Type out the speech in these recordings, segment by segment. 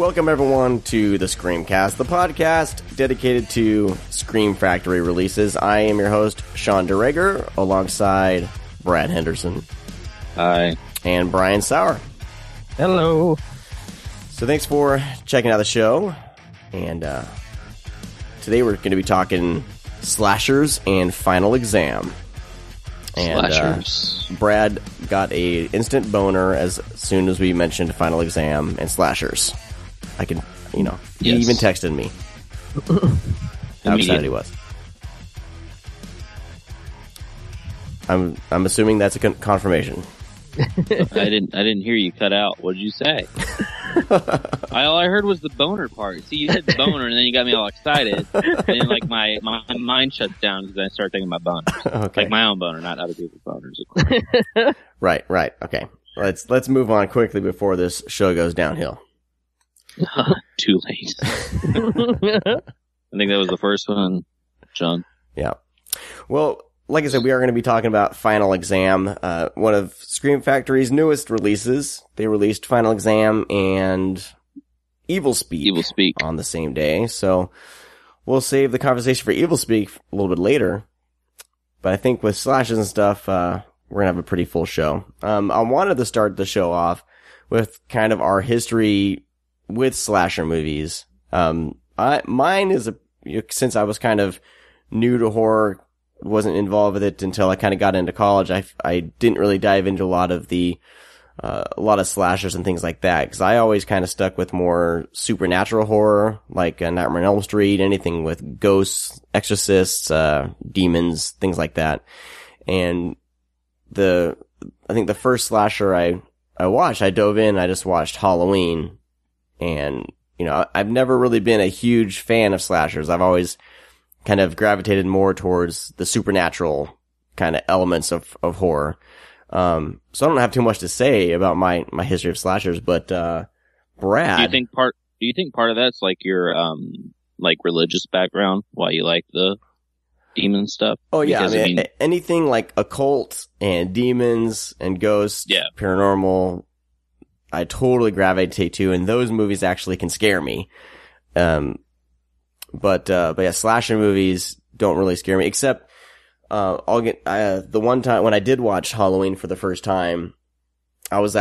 Welcome, everyone, to the ScreamCast, the podcast dedicated to Scream Factory releases. I am your host, Sean DeRager, alongside Brad Henderson. Hi. And Brian Sauer. Hello. So thanks for checking out the show. And today we're going to be talking slashers and Final Exam. And Slashers. Brad got a instant boner as soon as we mentioned Final Exam and slashers. I can, he even texted me how excited he was. I'm assuming that's a confirmation. I didn't hear you cut out. What did you say? All I heard was the boner part. See, you said boner, and then you got me all excited, and then my mind shuts down because I start thinking about boners, Okay. Like my own boner, not other people's boners. Of course. Right. Okay. Let's move on quickly before this show goes downhill. Too late. I think that was the first one, John. Yeah. Well, like I said, we are going to be talking about Final Exam, one of Scream Factory's newest releases. They released Final Exam and Evil Speak on the same day. So we'll save the conversation for Evil Speak a little bit later. But I think with slashes and stuff, we're going to have a pretty full show. I wanted to start the show off with kind of our history with slasher movies. Mine is since I was kind of new to horror, wasn't involved with it until I kind of got into college. I didn't really dive into a lot of slashers and things like that, because I always kind of stuck with more supernatural horror, like Nightmare on Elm Street, anything with ghosts, exorcists, demons, things like that. And I think the first slasher I watched, I dove in, I just watched Halloween. And, I've never really been a huge fan of slashers. I've always kind of gravitated more towards the supernatural kind of elements of horror. So I don't have too much to say about my history of slashers, but, Brad. Do you think part of that's like your, religious background, why you like the demon stuff? Oh yeah. Because, anything like occult and demons and ghosts, paranormal, I totally gravitate to, and those movies actually can scare me. But yeah, slasher movies don't really scare me, except, the one time when I did watch Halloween for the first time, I was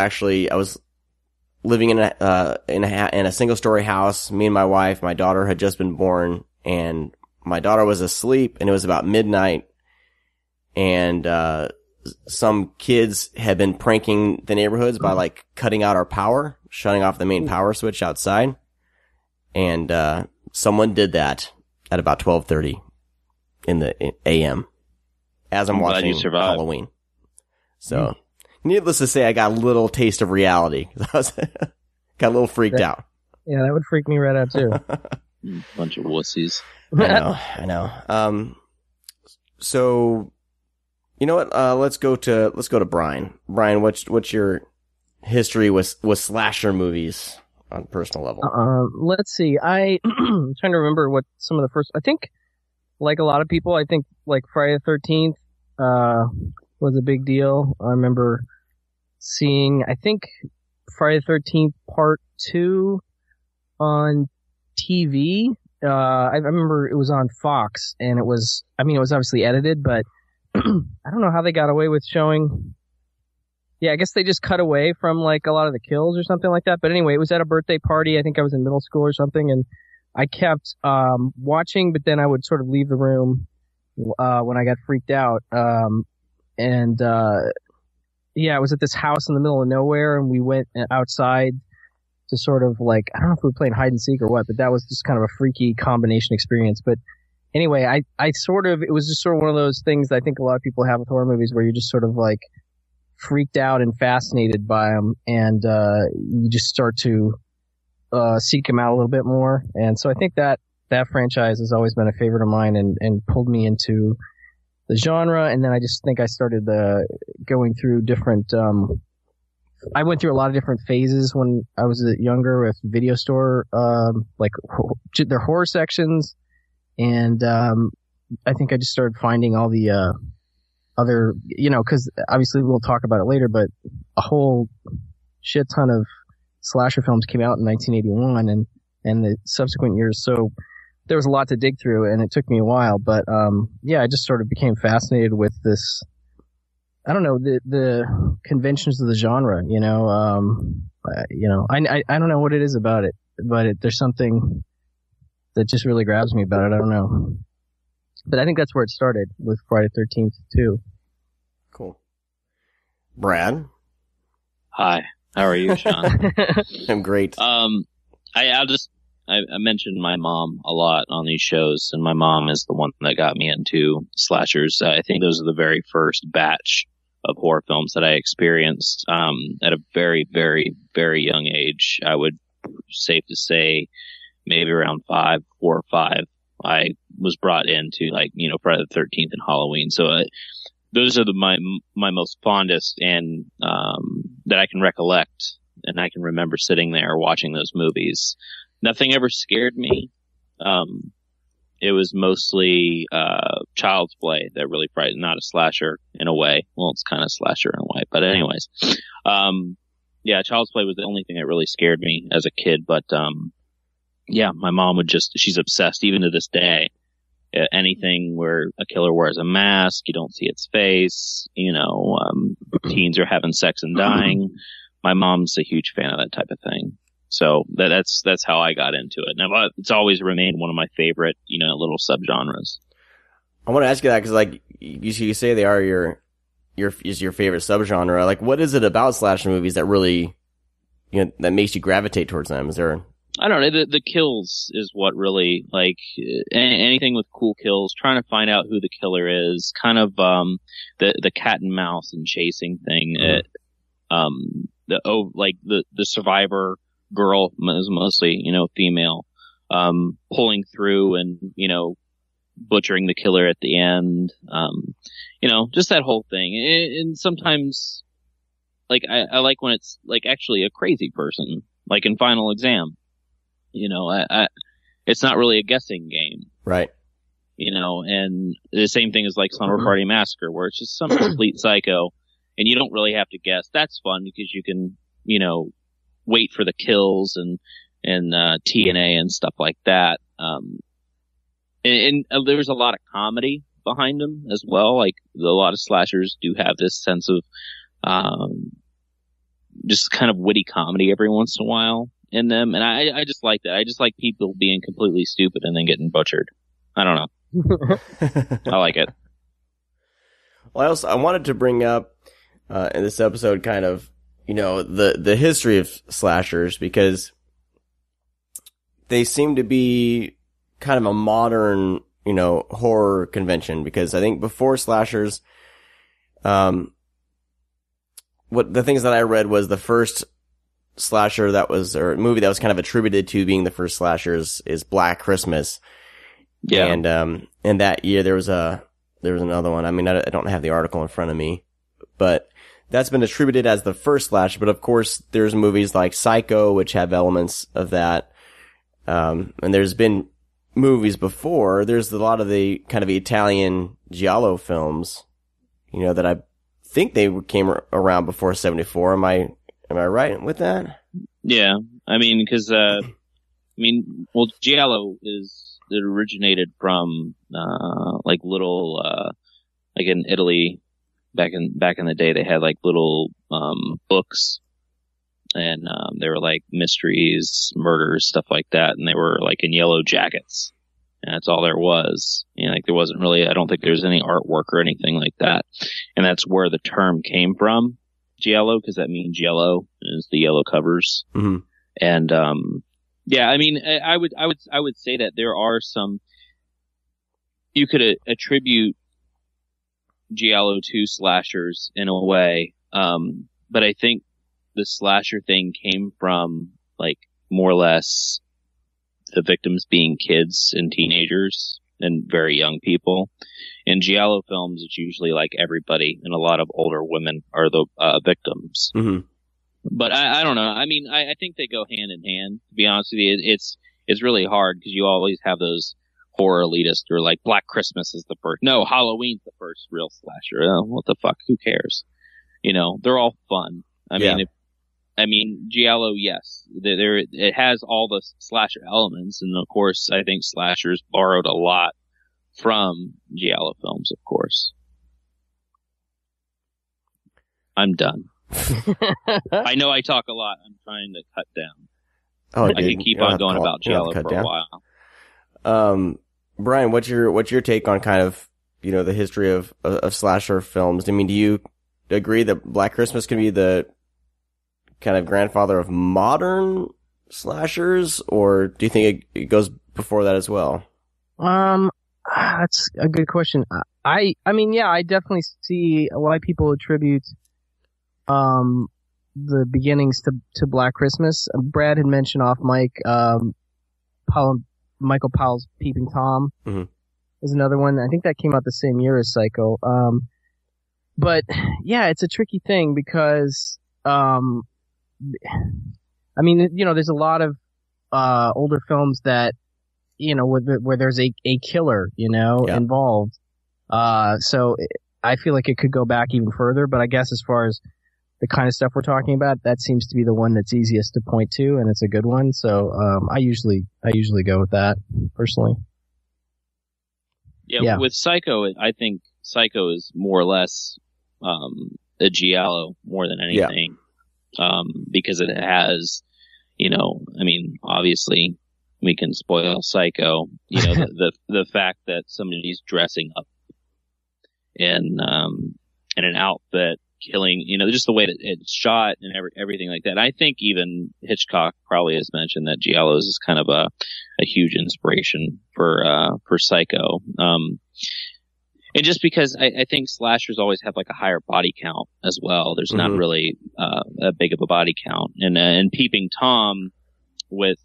living in a single story house. Me and my wife, my daughter had just been born, and my daughter was asleep, and it was about midnight, and, some kids had been pranking the neighborhoods by cutting out our power, shutting off the main power switch outside. And, someone did that at about 12:30 in the AM as I'm watching Halloween. So, needless to say, I got a little taste of reality. Got a little freaked out. Yeah, that would freak me right out too. Bunch of wussies. I know. So, you know what? Let's go to Brian. Brian, what's your history with slasher movies on a personal level? Let's see. I'm trying to remember what some of the first. I think, like a lot of people, I think Friday the 13th was a big deal. I remember seeing, I think, Friday the 13th Part 2 on TV. I remember it was on Fox, and it was obviously edited, but I don't know how they got away with showing. Yeah, I guess they just cut away from a lot of the kills or something like that. But anyway, it was at a birthday party. I think I was in middle school or something, and I kept watching, but then I would sort of leave the room when I got freaked out. It was at this house in the middle of nowhere, and we went outside to sort of I don't know if we were playing hide and seek or what, but that was just kind of a freaky combination experience. But anyway, it was just sort of one of those things that I think a lot of people have with horror movies, where you're just sort of freaked out and fascinated by them, and you just start to seek them out a little bit more. And so I think that franchise has always been a favorite of mine, and pulled me into the genre. And then I just think I started going through different. I went through a lot of different phases when I was younger with video store, their horror sections. And I think I just started finding all the other, because obviously we'll talk about it later, but a whole shit ton of slasher films came out in 1981 and the subsequent years. So there was a lot to dig through, and it took me a while. But I just sort of became fascinated with this. I don't know, the conventions of the genre. I don't know what it is about it, but there's something that just really grabs me about it. I don't know. But I think that's where it started with Friday the 13th, too. Cool. Brad? Hi. How are you, Sean? I'm great. I mentioned my mom a lot on these shows, and my mom is the one that got me into slashers. I think those are the very first batch of horror films that I experienced at a very, very, very young age. I would safe to say maybe around 4 or 5. I was brought into Friday the 13th and Halloween. So those are my most fondest and that I can recollect, and I can remember sitting there watching those movies. Nothing ever scared me. It was mostly Child's Play that really frightened. Not a slasher in a way. Well, it's kind of slasher in a way, but anyways, Child's Play was the only thing that really scared me as a kid. But my mom she's obsessed even to this day. Anything where a killer wears a mask, you don't see its face, teens are having sex and dying. My mom's a huge fan of that type of thing. So that's how I got into it. Now, it's always remained one of my favorite, little subgenres. I want to ask you that because, you say they are your favorite subgenre. Like, what is it about slasher movies that really, that makes you gravitate towards them? Is there? I don't know. The kills is what really, anything with cool kills, trying to find out who the killer is, kind of, the cat and mouse and chasing thing. Mm-hmm. The survivor girl is mostly, female, pulling through and, butchering the killer at the end. Just that whole thing. And sometimes, I like when it's, actually a crazy person, like in Final Exam. It's not really a guessing game. Right. And the same thing as Slumber Party Massacre, where it's just some complete psycho, and you don't really have to guess. That's fun because you can, wait for the kills and TNA and stuff like that. And there's a lot of comedy behind them as well. A lot of slashers do have this sense of, just kind of witty comedy every once in a while in them. And I just like that. I just like people being completely stupid and then getting butchered. I don't know. I like it. Well, I wanted to bring up, in this episode kind of, the history of slashers, because they seem to be kind of a modern, horror convention, because I think before slashers, what the things that I read was the first slasher or movie that was kind of attributed to being the first slashers is Black Christmas. Yeah. And that year there was another one. I mean, I don't have the article in front of me, but that's been attributed as the first slasher. But of course, there's movies like Psycho, which have elements of that. And there's been movies before. There's a lot of the kind of Italian giallo films, that I think they came around before 1974. Am I right with that? Yeah. I mean, because, giallo it originated from, in Italy. Back in the day, they had little books, and they were mysteries, murders, stuff like that, and they were in yellow jackets, and that's all there was. There wasn't really, I don't think there's any artwork or anything like that, and that's where the term came from, giallo, because that means yellow is the yellow covers. Mm-hmm. And I would say that there are some you could attribute giallo to slashers in a way, but I think the slasher thing came from more or less the victims being kids and teenagers and very young people. In giallo films, it's usually everybody, and a lot of older women are the victims. Mm-hmm. But I don't know. I mean, I think they go hand in hand. To be honest with you, it's really hard because you always have those horror elitists who are Black Christmas is the first. No, Halloween's the first real slasher. Oh, what the fuck? Who cares? They're all fun. I mean, I mean, Giallo, yes, it has all the slasher elements, and of course, I think slashers borrowed a lot from Giallo films. Of course, I'm done. I know I talk a lot. I'm trying to cut down. Oh, I can keep on going about Giallo for a while. Brian, what's your take on kind of, the history of slasher films? I mean, do you agree that Black Christmas can be the kind of grandfather of modern slashers, or do you think it goes before that as well? That's a good question. I mean, yeah, I definitely see why people attribute the beginnings to Black Christmas. Brad had mentioned off mic, Michael Powell's Peeping Tom is another one. I think that came out the same year as Psycho. But yeah, it's a tricky thing because, I mean, there's a lot of older films that, where there's a killer, involved. So I feel like it could go back even further, but I guess as far as the kind of stuff we're talking about, that seems to be the one that's easiest to point to, and it's a good one. So I usually go with that personally. Yeah. With Psycho, I think Psycho is more or less a Giallo more than anything, because it has, I mean, obviously we can spoil Psycho. The fact that somebody's dressing up in an outfit, killing, just the way that it's shot and everything like that. I think even Hitchcock probably has mentioned that Giallo's is kind of a huge inspiration for Psycho. And just because I think slashers always have like a higher body count as well. There's not really a big of a body count. And Peeping Tom, with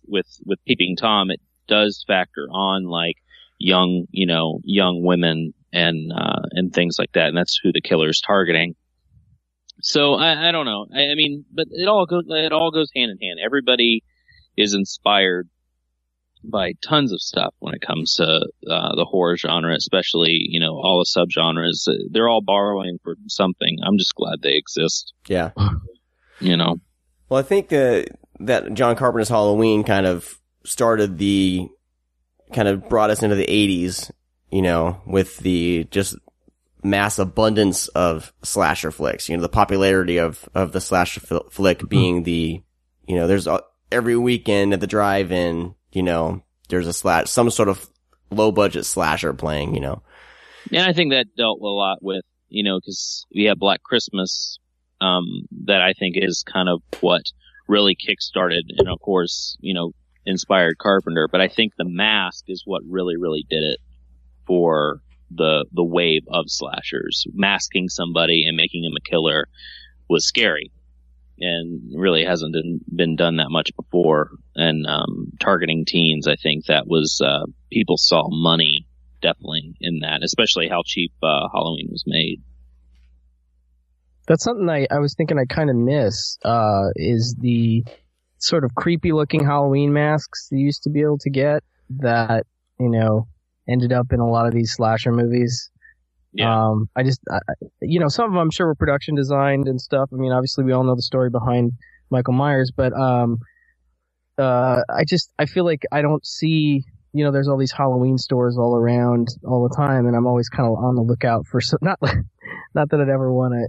Peeping Tom, it does factor on like young women and things like that. And that's who the killer's targeting. So I don't know. I mean, but it all goes hand in hand. Everybody is inspired by tons of stuff when it comes to the horror genre, especially all the subgenres. They're all borrowing from something. I'm just glad they exist. Yeah. Well, I think that John Carpenter's Halloween kind of brought us into the 80s. With the just mass abundance of slasher flicks, the popularity of the slasher flick being the, there's every weekend at the drive-in, there's some sort of low budget slasher playing, And I think that dealt a lot with, cause we have Black Christmas, that I think is kind of what really kickstarted and of course, inspired Carpenter. But I think The Mask is what really, really did it for the wave of slashers. Masking somebody and making him a killer was scary and really hasn't been done that much before. And targeting teens, I think that was people saw money definitely in that, especially how cheap Halloween was made. That's something I was thinking I kind of miss, is the sort of creepy looking Halloween masks you used to be able to get that, ended up in a lot of these slasher movies. Yeah. I some of them I'm sure were production designed and stuff. I mean, obviously we all know the story behind Michael Myers, but I feel like I don't see, there's all these Halloween stores all around all the time, and I'm always kind of on the lookout for not that I'd ever want to,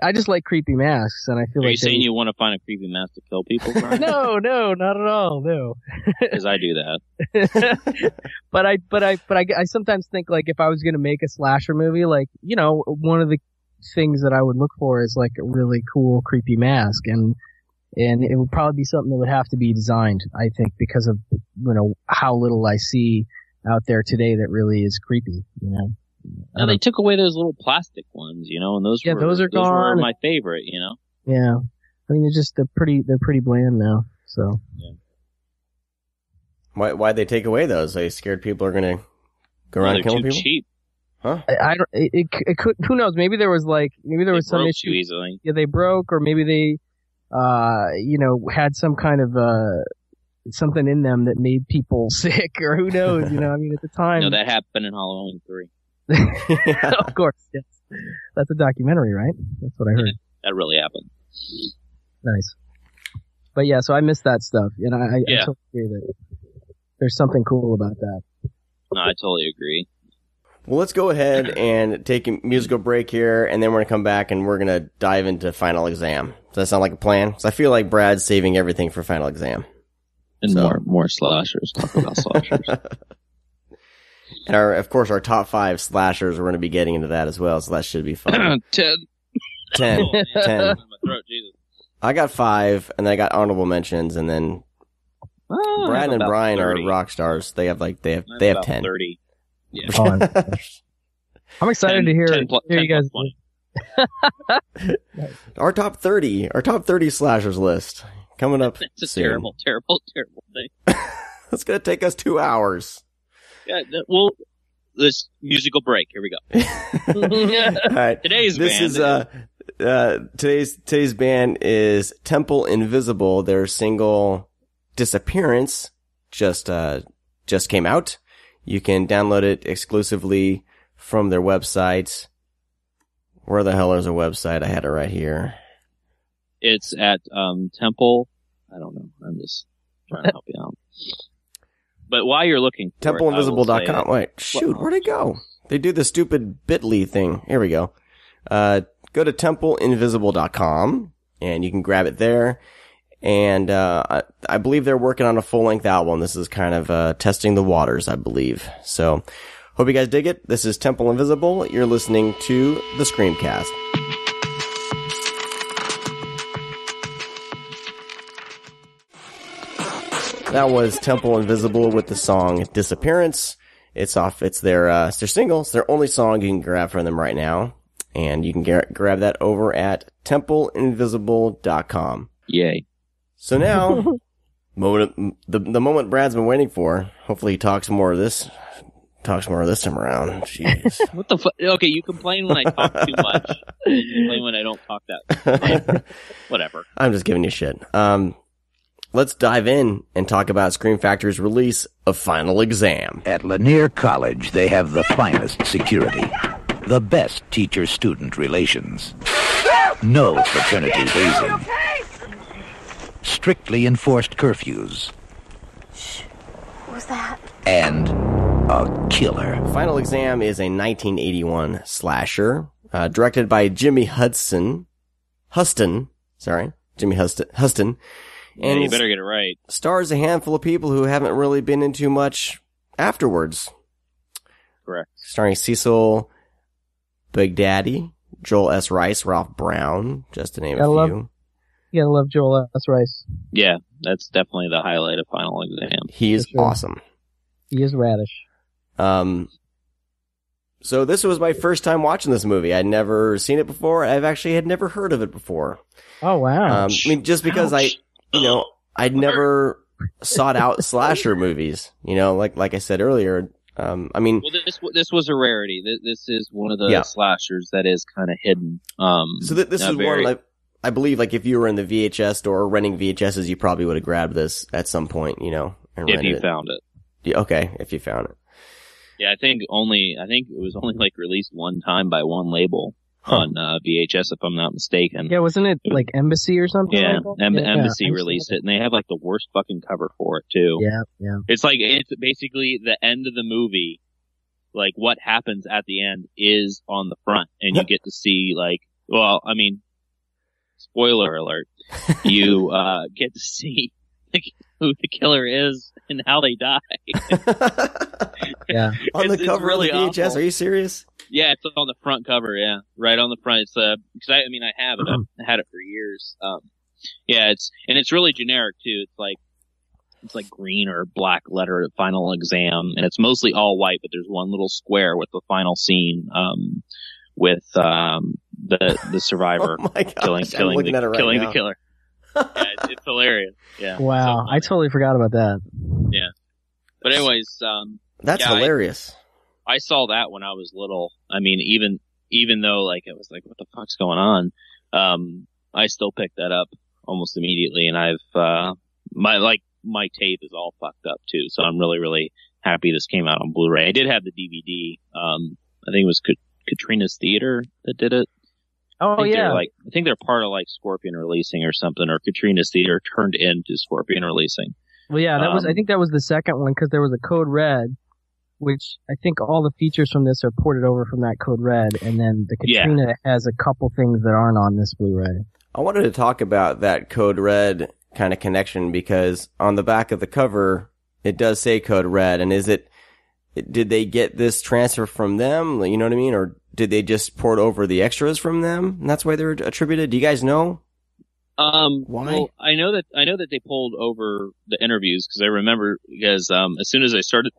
I just like creepy masks, and I feel like. Are you saying you want to find a creepy mask to kill people? No, not at all. No. Because I do that. But I sometimes think like if I was going to make a slasher movie, like, one of the things that I would look for is like a really cool creepy mask, and it would probably be something that would have to be designed, I think, because of, how little I see out there today that really is creepy, Now they took away those little plastic ones, and those are gone. Were my favorite, Yeah. I mean, they're pretty bland now, so. Yeah. Why'd they take away those? They scared people are gonna go around killing people? Cheap. Huh? I don't, it could, who knows, maybe there was some issue. Too easily. Yeah, they broke, or maybe they, had some kind of, something in them that made people sick, or who knows, I mean, at the time. No, that happened in Halloween 3. Of course, yes. That's a documentary, right? That's what I heard. That really happened. Nice. But yeah, so I missed that stuff, and I totally agree that there's something cool about that. No, I totally agree. Well, let's go ahead and take a musical break here, and then we're going to come back and we're going to dive into Final Exam. Does that sound like a plan? Because I feel like Brad's saving everything for Final Exam. And more slashers. Talk about slashers. And of course, our top 5 slashers, we're going to be getting into that as well, so that should be fun. 10. 10. Oh, man. 10. My throat, Jesus. I got 5, and then I got honorable mentions, and then Brad and Brian 30. are rock stars. They have 10. 30. Yeah. Oh, I'm excited to hear you guys. Our top 30 slashers list coming up. It's a soon. terrible thing. It's going to take us 2 hours. Yeah, well, this musical break. Here we go. All right. Today's band is Temple Invisible. Their single Disappearance just came out. You can download it exclusively from their website. Where the hell is their website? I had it right here. It's at Temple. I don't know. I'm just trying to help you out. But while you're looking for TempleInvisible.com. Wait, shoot, where'd it go? They do the stupid bit.ly thing. Here we go. Go to TempleInvisible.com and you can grab it there. And I believe they're working on a full-length album. This is kind of testing the waters, I believe. So, hope you guys dig it. This is Temple Invisible. You're listening to the ScreamCast. That was Temple Invisible with the song Disappearance. It's their single. It's their only song you can grab from them right now. And you can grab that over at TempleInvisible.com. Yay. So now, the moment Brad's been waiting for. Hopefully he talks more of this time around. Jeez. What the fuck? Okay, you complain when I talk too much. You complain when I don't talk that. Whatever. I'm just giving you shit. Let's dive in and talk about Scream Factory's release of Final Exam. At Lanier College, they have the finest security, the best teacher-student relations, no fraternity hazing, strictly enforced curfews. Shh. What was that? And a killer. Final Exam is a 1981 slasher, directed by Jimmy Huston. And Yeah, you better get it right. Stars a handful of people who haven't really been into much afterwards. Correct. Starring Cecil Big Daddy, Joel S. Rice, Ralph Brown, just to name a few. You gotta love Joel S. Rice. Yeah, that's definitely the highlight of Final Exam. He's awesome. He is radish. So this was my first time watching this movie. I'd never seen it before. I've actually had never heard of it before. Oh, wow. I mean, just because I'd never sought out slasher movies, like I said earlier. Well, this was a rarity. This is one of the slashers that is kind of hidden. So this is one, I believe, like if you were in the VHS store renting VHSs, you probably would have grabbed this at some point, and if you found it. Yeah, okay, if you found it. Yeah, I think it was only like released one time by one label on VHS, if I'm not mistaken. Yeah, wasn't it like Embassy or something? Yeah, like that? Embassy released it, and they have like the worst fucking cover for it too. Yeah. It's basically the end of the movie. Like what happens at the end is on the front, and you get to see spoiler alert, you get to see who the killer is and how they die. Yeah. On the cover really of the VHS, awful. Are you serious? Yeah, it's on the front cover. Yeah, right on the front. It's because I have it. I've had it for years. It's really generic too. It's like green or black letter Final Exam, and it's mostly all white. But there's one little square with the final scene with the survivor killing the killer. Yeah, it's hilarious. Yeah. Wow, I totally forgot about that. Yeah. But anyways, that's hilarious. I saw that when I was little. I mean, even though like it was like, what the fuck's going on? I still picked that up almost immediately, and I've my tape is all fucked up too. So I'm really, really happy this came out on Blu-ray. I did have the DVD. I think it was Katrina's Theater that did it. Oh, yeah. I think they're part of like Scorpion Releasing or something, or Katrina's Theater turned into Scorpion Releasing. Well, yeah, I think that was the second one, because there was a Code Red, which I think all the features from this are ported over from that Code Red, and then the Katrina has a couple things that aren't on this Blu-ray. I wanted to talk about that Code Red kind of connection, because on the back of the cover, it does say Code Red, and did they get this transfer from them? You know what I mean? Or did they just port over the extras from them, and that's why they're attributed? Do you guys know? Why? Well, I know that they pulled over the interviews, because I remember, because as soon as I started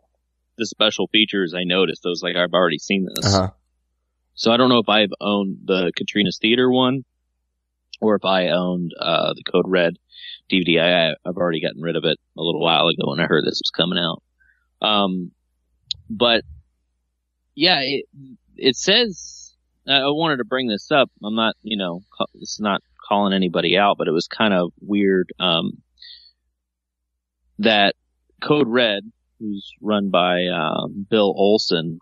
the special features, I noticed. I was like, I've already seen this. Uh-huh. So I don't know if I've owned the Katrina's Theater one, or if I owned the Code Red DVD. I've already gotten rid of it a little while ago when I heard this was coming out. But yeah, it says, I wanted to bring this up. I'm not, it's not calling anybody out, but it was kind of weird, that Code Red, who's run by, Bill Olson,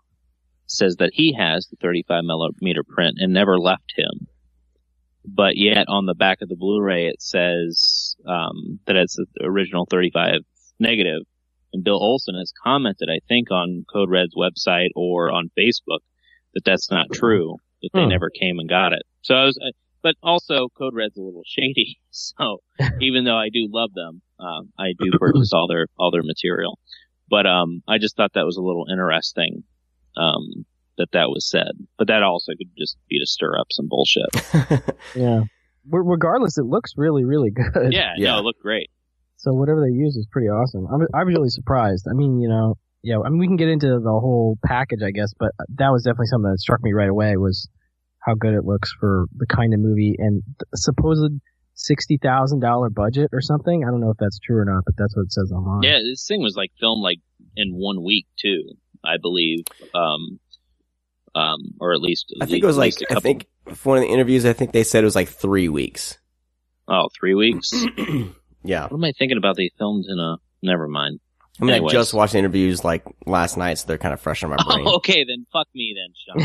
says that he has the 35 millimeter print and never left him. But yet on the back of the Blu-ray, it says, that it's the original 35 negative. And Bill Olson has commented, I think, on Code Red's website or on Facebook that that's not true, that they never came and got it. So but also Code Red's a little shady. So even though I do love them, I do purchase all their material. But, I just thought that was a little interesting, that was said. But that also could just be to stir up some bullshit. Yeah. Regardless, it looks really, really good. Yeah. No, it looked great. So whatever they use is pretty awesome. I'm really surprised. I mean, we can get into the whole package, I guess, but that was definitely something that struck me right away, was how good it looks for the kind of movie and supposed $60,000 budget or something. I don't know if that's true or not, but that's what it says online. Yeah, this thing was filmed in 1 week too, I believe. Or at least I think it was I think for one of the interviews, I think they said it was 3 weeks. Oh, 3 weeks? Yeah. What am I thinking about? They filmed never mind. I mean, Anyways. I just watched the interviews last night, so they're kind of fresh in my brain. Oh, okay, then fuck me then, Sean.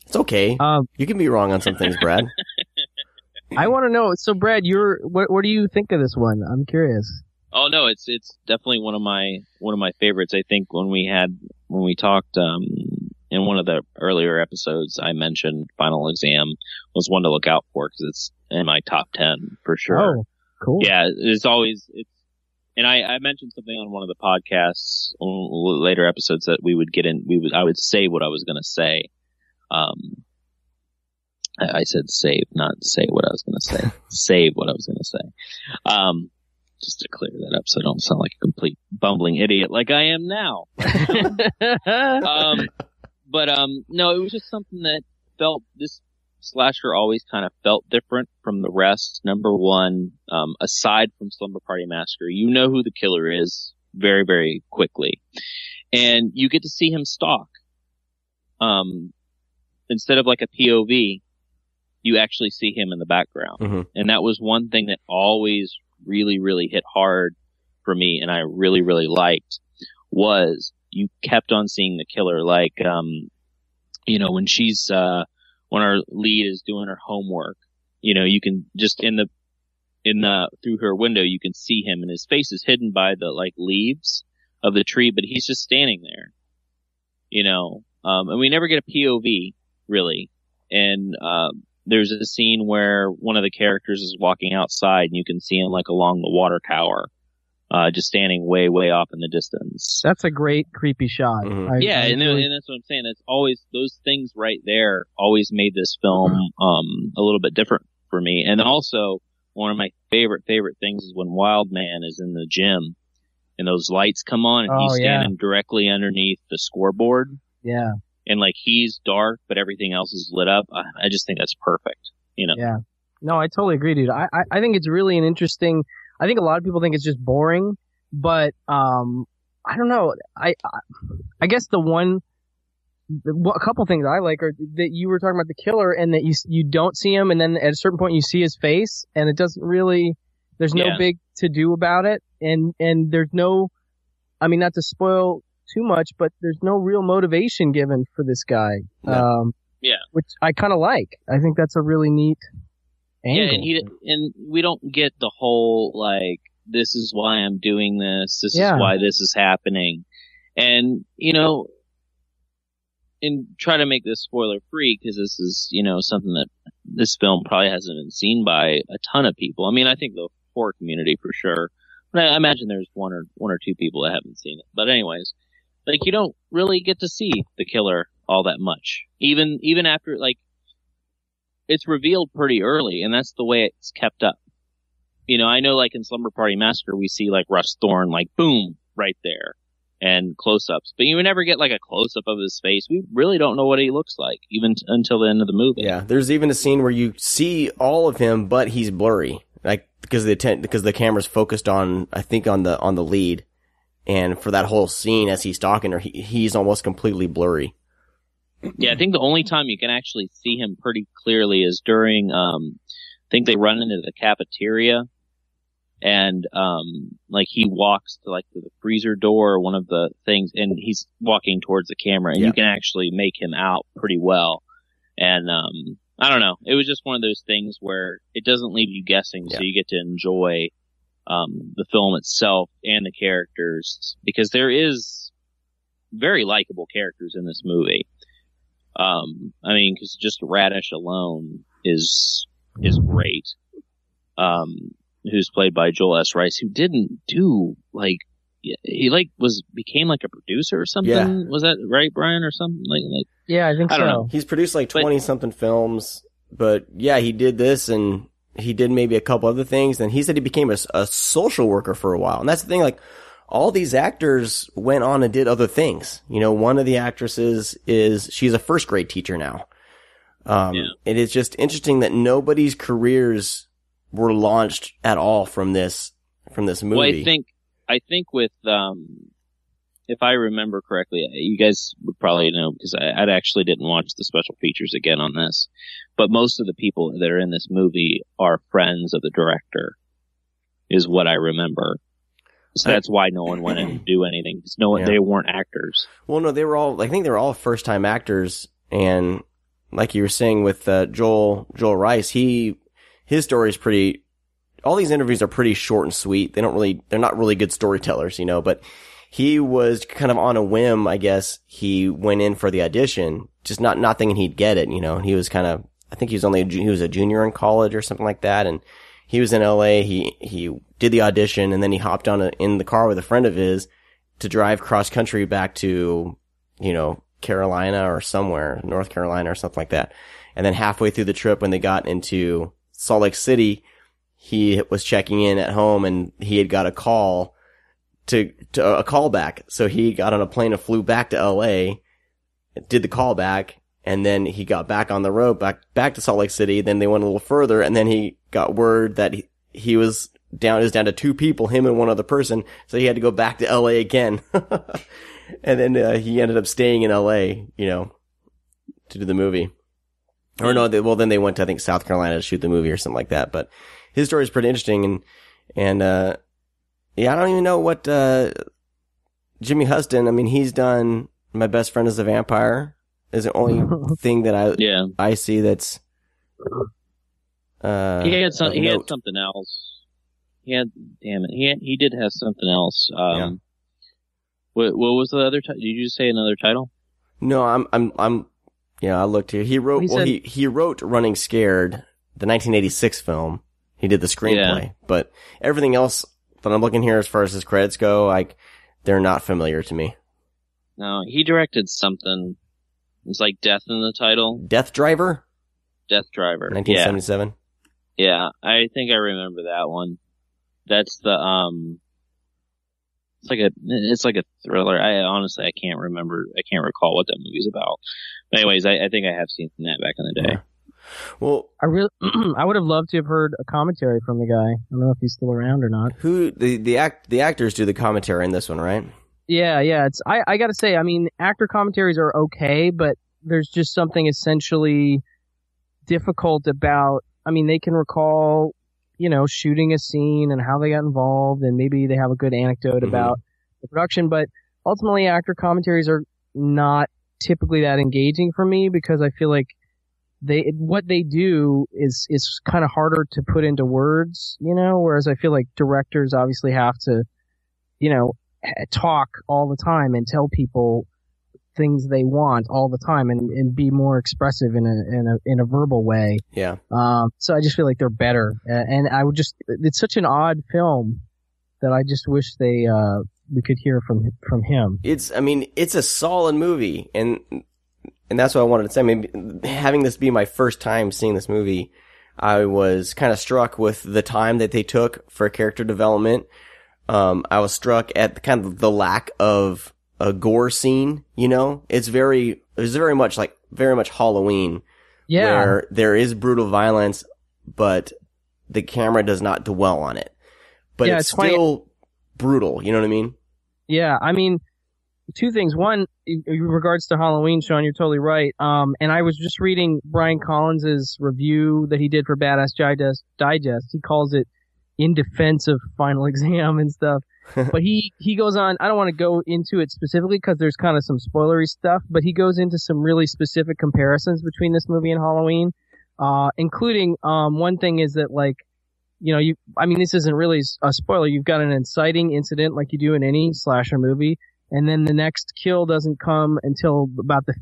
It's okay. You can be wrong on some things, Brad. I want to know. So, Brad, what do you think of this one? I'm curious. Oh no, it's definitely one of my favorites. I think when we talked in one of the earlier episodes, I mentioned Final Exam was one to look out for, because it's in my top 10 for sure. Oh, cool. Yeah, and I mentioned something on one of the podcasts, later episodes, that I would say what I was going to say. I said save, not say what I was going to say. Save what I was going to say. Just to clear that up so I don't sound like a complete bumbling idiot like I am now. No, it was just something that this slasher always kind of felt different from the rest. Number one, aside from Slumber Party Massacre, you know who the killer is very, very quickly. And you get to see him stalk. Instead of a POV, you actually see him in the background. Mm-hmm. And that was one thing that always really, really hit hard for me, and I really, really liked, was you kept on seeing the killer. When she's, when our lead is doing her homework, you can just through her window, you can see him, and his face is hidden by the leaves of the tree, but he's just standing there, and we never get a POV really. And, there's a scene where one of the characters is walking outside, and you can see him along the water tower, just standing way, way off in the distance. That's a great creepy shot. Mm-hmm. And that's what I'm saying. It's always those things right there always made this film a little bit different for me. And also, one of my favorite things is when Wildman is in the gym, and those lights come on, and he's standing directly underneath the scoreboard. Yeah. And he's dark, but everything else is lit up. I just think that's perfect, Yeah. No, I totally agree, dude. I think it's really an interesting, I think a lot of people think it's just boring, but, I don't know. I guess a couple things I like are that you were talking about the killer, and that you don't see him, and then at a certain point you see his face, and it doesn't really, there's no big to do about it. And there's no, I mean, not to spoil too much, but there's no real motivation given for this guy. No. Which I kind of like. I think that's a really neat angle. Yeah, and we don't get the whole, like, this is why I'm doing this. This is why this is happening. And, and try to make this spoiler free, because this is, something that this film probably hasn't been seen by a ton of people. I mean, I think the horror community for sure. But I imagine there's one or two people that haven't seen it. But anyways, like, you don't really get to see the killer all that much. Even after, like, it's revealed pretty early, and that's the way it's kept up. I know, like, in Slumber Party Massacre, we see, like, Russ Thorne, like, boom, right there, and close-ups. But you never get, like, a close-up of his face. We really don't know what he looks like, even until the end of the movie. Yeah, there's even a scene where you see all of him, but he's blurry, like, because the camera's focused on, I think, on the lead, and for that whole scene as he's stalking her, he's almost completely blurry. Yeah, I think the only time you can actually see him pretty clearly is during, I think they run into the cafeteria, and, like, he walks to, like, the freezer door or one of the things, and he's walking towards the camera, and you can actually make him out pretty well. And, I don't know. It was just one of those things where it doesn't leave you guessing, so you get to enjoy, the film itself and the characters, because there is very likable characters in this movie. I mean, because just Radish alone is great. Who's played by Joel S. Rice, who didn't do, like, he, like, became like a producer or something. Yeah. Was that right, Brian, or something? Like yeah, I think so. I don't know. He's produced like 20 something films, but yeah, he did this, and he did maybe a couple other things. And he said he became a social worker for a while. And that's the thing, like, all these actors went on and did other things. One of the actresses she's a first grade teacher now. It is just interesting that nobody's careers were launched at all from this movie. Well, I think with, if I remember correctly, you guys would probably know, because I actually didn't watch the special features again on this, but most of the people that are in this movie are friends of the director, is what I remember. So that's why no one went in to do anything. They weren't actors. Well, no, I think they were all first-time actors, and like you were saying with Joel Rice, his story is pretty. All these interviews are pretty short and sweet. They're not really good storytellers, but he was kind of on a whim, I guess. He went in for the audition, just not thinking he'd get it, and he was kind of, I think he was a junior in college or something like that, and he was in LA. He did the audition, and then he hopped in the car with a friend of his to drive cross country back to, Carolina or somewhere, North Carolina or something like that. And then halfway through the trip, when they got into Salt Lake City, he was checking in at home, and he had got a call to a callback. So he got on a plane and flew back to LA, did the callback, and then he got back on the road back to Salt Lake City. Then they went a little further, and then he got word that he was down to two people, him and one other person. So he had to go back to LA again. And then he ended up staying in LA, to do the movie. Or no, then they went to, I think, South Carolina to shoot the movie or something like that. But his story is pretty interesting, and I don't even know what Jimmy Huston. I mean, he's done My Best Friend is a Vampire. Is the only thing that I see that's. He had something else. He did have something else. What was the other title? Did you just say another title? No, I looked here. He wrote, he wrote Running Scared, the 1986 film. He did the screenplay, but everything else that I'm looking here as far as his credits go, they're not familiar to me. No, he directed something. It's like Death in the title. Death Driver? Death Driver. 1977? Yeah, I think I remember that one. That's the, it's like a thriller. I can't remember. I can't recall what that movie's about. But anyways, I think I have seen that back in the day. Yeah. Well, I would have loved to have heard a commentary from the guy. I don't know if he's still around or not. Who the actors do the commentary in this one, right? Yeah. It's I gotta say, I mean, actor commentaries are okay, but there's just something essentially difficult about. I mean, they can recall, shooting a scene and how they got involved, and maybe they have a good anecdote about the production, but ultimately actor commentaries are not typically that engaging for me because I feel like what they do is kind of harder to put into words, whereas I feel like directors obviously have to, talk all the time and tell people things they want all the time and be more expressive in a verbal way. Yeah. So I just feel like they're better. And it's such an odd film that I just wish we could hear from him. It's a solid movie, and that's what I wanted to say. Maybe having this be my first time seeing this movie, I was kind of struck with the time that they took for character development. I was struck at kind of the lack of a gore scene, It's very much Halloween. Yeah. Where there is brutal violence, but the camera does not dwell on it. But it's still brutal, you know what I mean? Yeah, I mean, two things. One, in regards to Halloween, Sean, you're totally right. And I was just reading Brian Collins's review that he did for Badass Digest. He calls it In Defense of Final Exam and stuff. But he goes on, I don't want to go into it specifically because there's kind of some spoilery stuff, but he goes into some really specific comparisons between this movie and Halloween, including, one thing is that this isn't really a spoiler. You've got an inciting incident like you do in any slasher movie, and then the next kill doesn't come until about the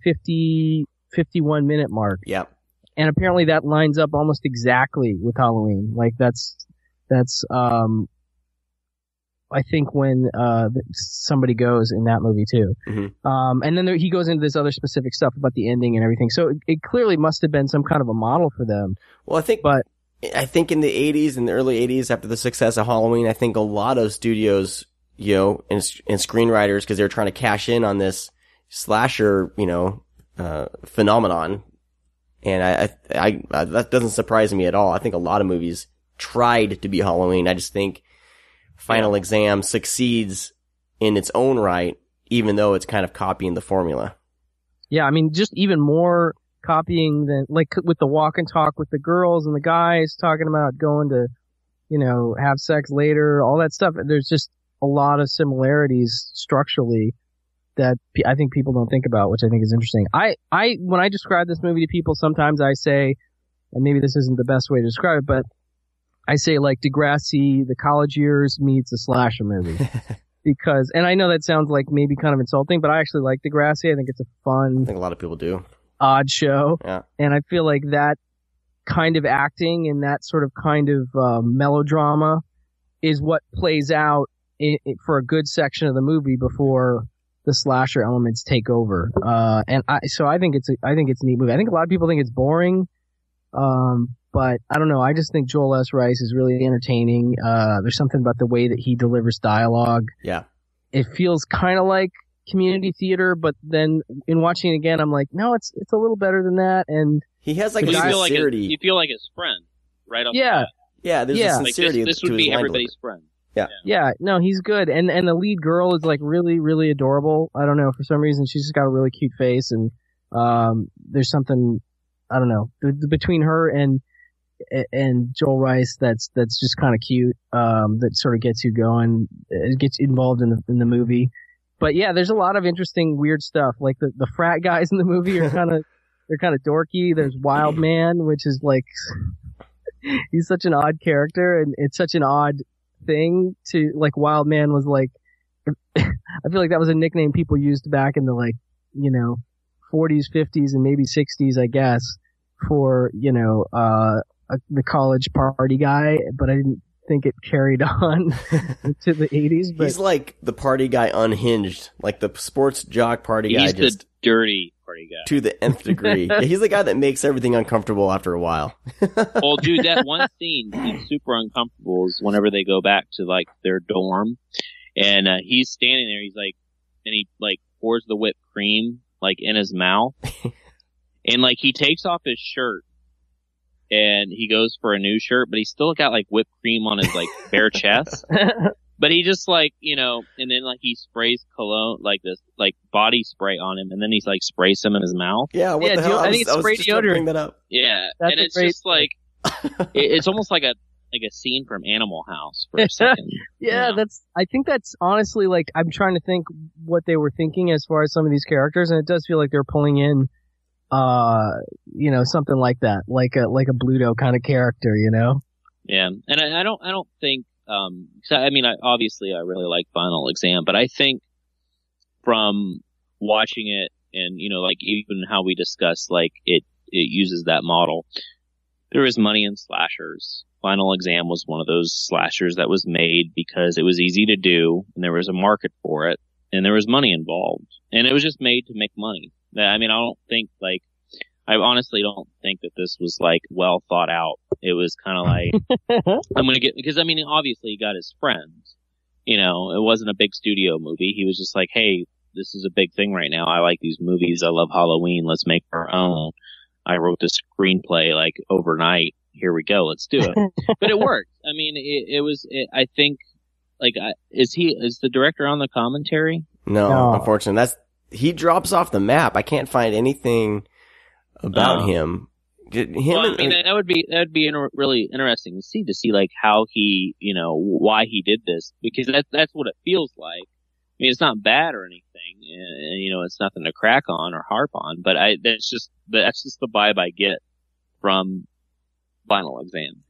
51-minute mark. Yep. And apparently that lines up almost exactly with Halloween. Like that's I think when somebody goes in that movie too. Mm-hmm. And then he goes into this other specific stuff about the ending and everything. So it clearly must have been some kind of a model for them. Well, I think in the 80s, in the early 80s, after the success of Halloween, I think a lot of studios, and screenwriters, because they were trying to cash in on this slasher, phenomenon. And I that doesn't surprise me at all. I think a lot of movies tried to be Halloween. I just think Final Exam succeeds in its own right, even though it's kind of copying the formula. Yeah, I mean, just even more copying than, like, with the walk and talk with the girls and the guys talking about going to, have sex later, all that stuff. There's just a lot of similarities structurally that I think people don't think about, which I think is interesting. When I describe this movie to people, sometimes I say, and maybe this isn't the best way to describe it, but I say like Degrassi, the college years meets a slasher movie. Because, and I know that sounds like maybe kind of insulting, but I actually like Degrassi. I think it's a fun, I think a lot of people do. Odd show. Yeah. And I feel like that kind of acting and that sort of kind of melodrama is what plays out for a good section of the movie before the slasher elements take over. So I think it's a neat movie. I think a lot of people think it's boring. But I don't know. I just think Joel S. Rice is really entertaining. There's something about the way that he delivers dialogue. Yeah. It feels kind of like community theater, but then in watching it again, I'm like, no, it's a little better than that. And he has like a sincerity. You feel like his friend, right off the bat. Yeah, there's a sincerity. Like this would be everybody's friend. Yeah, no, he's good. And the lead girl is like really, really adorable. I don't know, for some reason she's just got a really cute face, and there's something, I don't know, between her and Joel Rice that's just kind of cute, that sort of gets you going, gets involved in the movie. But yeah, there's a lot of interesting weird stuff. Like the frat guys in the movie are they're kind of dorky. There's Wild Man, which is like he's such an odd character, and it's such an odd thing to, like, Wild Man was like, I feel like that was a nickname people used back in the 40s, 50s, and maybe 60s, I guess, for the college party guy, but I didn't think it carried on to the 80s. But he's like the party guy unhinged, like the sports jock party guy. He's the dirty party guy. To the nth degree. Yeah, he's the guy that makes everything uncomfortable after a while. Well, dude, that one scene is super uncomfortable is whenever they go back to, like, their dorm, and he's standing there, he's like, and he, like, pours the whipped cream, like, in his mouth, and, like, he takes off his shirt, and he goes for a new shirt, but he's still got, like, whipped cream on his, like, bare chest. But he just, like, and then, like, he sprays cologne, like this, like, body spray on him, and then he's, like, sprays some in his mouth. Yeah, what the hell? I think it's spray deodorant. That up. Yeah, That's and it's just, like, it's almost like a like a scene from Animal House for a second. Yeah, I think that's honestly, like, I'm trying to think what they were thinking as far as some of these characters, and it does feel like they're pulling in, something like that, like a Bluto kind of character, Yeah, and I don't think, obviously I really like Final Exam, but I think from watching it and, like even how we discussed, like it uses that model. There is money in slashers. Final Exam was one of those slashers that was made because it was easy to do and there was a market for it and there was money involved and it was just made to make money. I mean, I honestly don't think that this was like well thought out. It was kind of like, because I mean, obviously he got his friends, it wasn't a big studio movie. He was just like, hey, this is a big thing right now. I like these movies. I love Halloween. Let's make our own. I wrote the screenplay like overnight. Here we go. Let's do it. But it worked. I mean, I think, like, is the director on the commentary? No, unfortunately, he drops off the map. I can't find anything about him. That would be really interesting to see like how he, why he did this, because that's what it feels like. I mean, it's not bad or anything, and it's nothing to crack on or harp on. But that's just the vibe I get from Final Exam.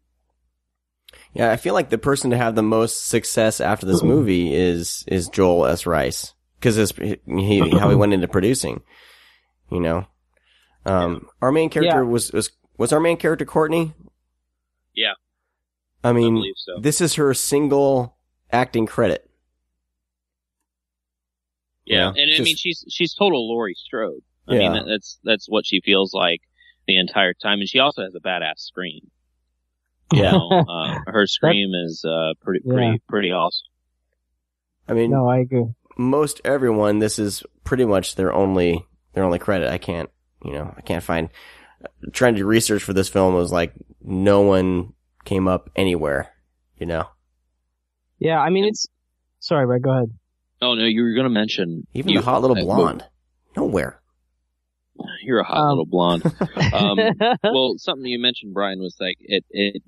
Yeah, I feel like the person to have the most success after this movie is Joel S. Rice, because how he went into producing. Our main character was our main character Courtney. Yeah, I mean, believe so. This is her single acting credit. Yeah, and I mean, she's total Laurie Strode. I mean, that's what she feels like the entire time, and she also has a badass scream. Yeah, her scream is pretty awesome. I mean, no, I agree. Most everyone, this is pretty much their only credit. I can't find. Trying to do research for this film was like no one came up anywhere. Yeah, I mean Sorry, Brad. Go ahead. Oh no, you were going to mention even the hot little blonde. Nowhere. You're a hot little blonde. Well, something you mentioned, Brian, was like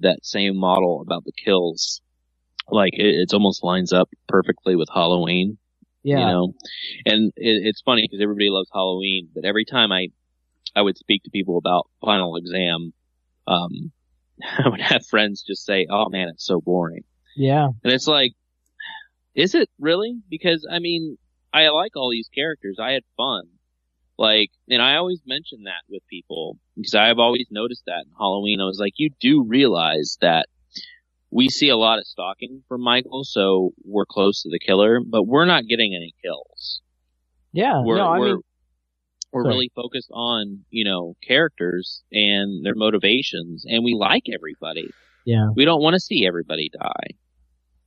that same model about the kills. Like it almost lines up perfectly with Halloween. Yeah. And it's funny because everybody loves Halloween, but every time I would speak to people about Final Exam, I would have friends just say, "Oh man, it's so boring." Yeah. And it's like, is it really? Because, I mean, I like all these characters. I had fun. Like, and I always mention that with people because I've always noticed that in Halloween. I was like, you do realize that we see a lot of stalking from Michael, so we're close to the killer, but we're not getting any kills. Yeah. We're really focused on, characters and their motivations, and we like everybody. Yeah. We don't want to see everybody die.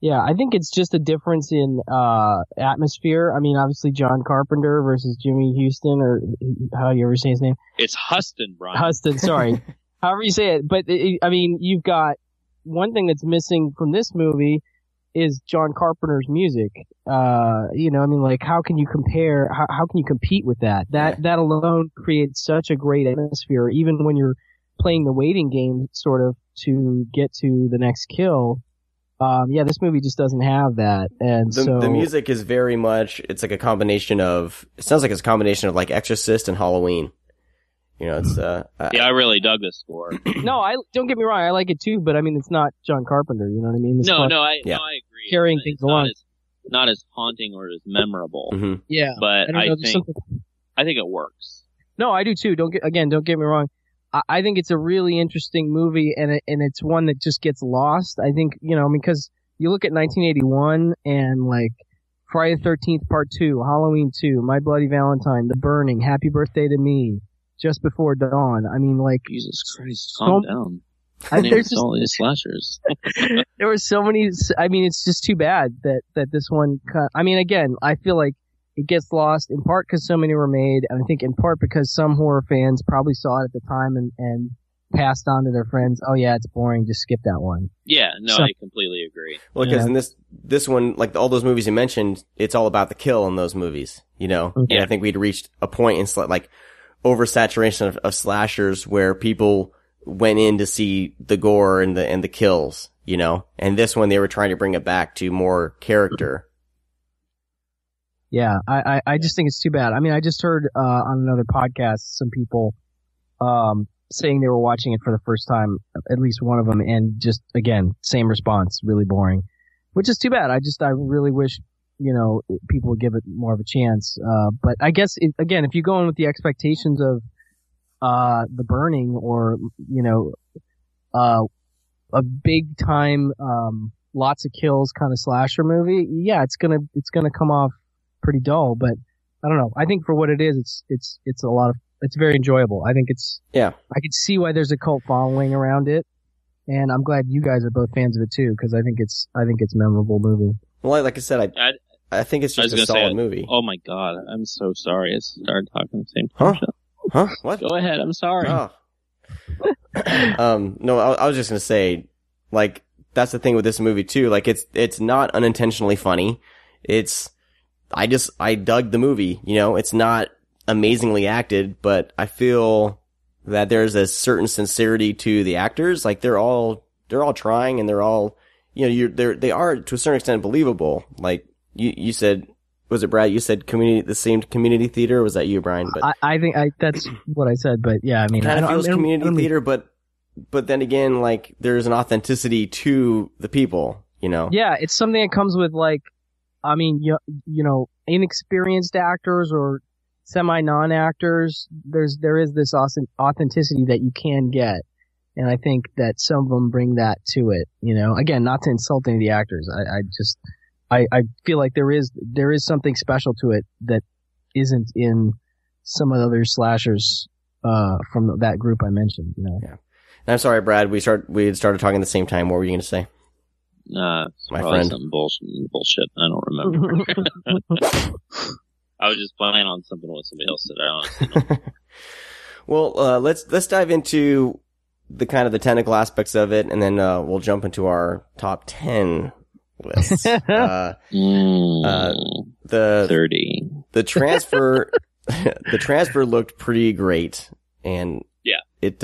Yeah, I think it's just a difference in atmosphere. I mean, obviously John Carpenter versus Jimmy Houston, or how you ever say his name? It's Huston, Brian. Huston, sorry. However you say it. But, I mean, you've got one thing that's missing from this movie is John Carpenter's music. I mean, like, how can you compare, how can you compete with that? That alone creates such a great atmosphere, even when you're playing the waiting game, sort of, to get to the next kill. This movie just doesn't have that, and the music is very much. It's like a combination of. It sounds like it's a combination of like Exorcist and Halloween. It's. I really dug this score. No, don't get me wrong. I like it too, but I mean, it's not John Carpenter. You know what I mean? I agree. Carrying things along, not as haunting or as memorable. Mm-hmm. Yeah, but I think it works. No, I do too. Don't get me wrong. I think it's a really interesting movie, and it's one that just gets lost. I think, because you look at 1981 and like Friday the 13th Part 2, Halloween 2, My Bloody Valentine, The Burning, Happy Birthday to Me, Just Before Dawn. I mean, like, Jesus Christ, calm down. There's all these slashers. There were so many. I mean, it's just too bad that this one. I mean, again, I feel like it gets lost in part because so many were made, and I think in part because some horror fans probably saw it at the time and passed on to their friends. Oh yeah, it's boring. Just skip that one. Yeah, no, I completely agree. Well, because in this one, like all those movies you mentioned, it's all about the kill in those movies. And I think we'd reached a point in like oversaturation of slashers where people went in to see the gore and the kills. you know? And this one, they were trying to bring it back to more character. Yeah, I just think it's too bad. I mean, I just heard on another podcast some people saying they were watching it for the first time, at least one of them, and just, again, same response, really boring, which is too bad. I really wish, you know, people would give it more of a chance. But I guess, again, if you go in with the expectations of The Burning or, you know, a big time, lots of kills kind of slasher movie, yeah, it's gonna come off pretty dull, but I don't know. I think for what it is, it's very enjoyable. I think I could see why there's a cult following around it, and I'm glad you guys are both fans of it too, because I think it's a memorable movie. Well, like I said, I think it's just a solid movie. Oh my god, I'm so sorry. I started talking the same time. Huh? Huh? What? Go ahead. I'm sorry. Oh. No, I was just gonna say, like, that's the thing with this movie too. Like, it's not unintentionally funny. I dug the movie, you know, it's not amazingly acted, but I feel that there's a certain sincerity to the actors. Like, they're all trying, and they're all, you know, they are to a certain extent believable. Like, you said, was it Brad? You said the same community theater, or was that you, Brian? But I think that's what I said, but yeah, I mean, it feels community theater, but then again, like, there's an authenticity to the people, you know? Yeah, it's something that comes with, like, I mean, you know, inexperienced actors or semi-non-actors, there is this authenticity that you can get. And I think that some of them bring that to it, you know? Again, not to insult any of the actors. I feel like there is something special to it that isn't in some of the other slashers, from that group I mentioned, you know? Yeah. I'm sorry, Brad, we had started talking at the same time. What were you going to say? My friend. Something bullshit. I don't remember. I was just playing on something with somebody else that I honestly don't. Well, let's dive into the kind of the technical aspects of it, and then we'll jump into our top 10 lists. The 30. The transfer the transfer looked pretty great, and yeah, it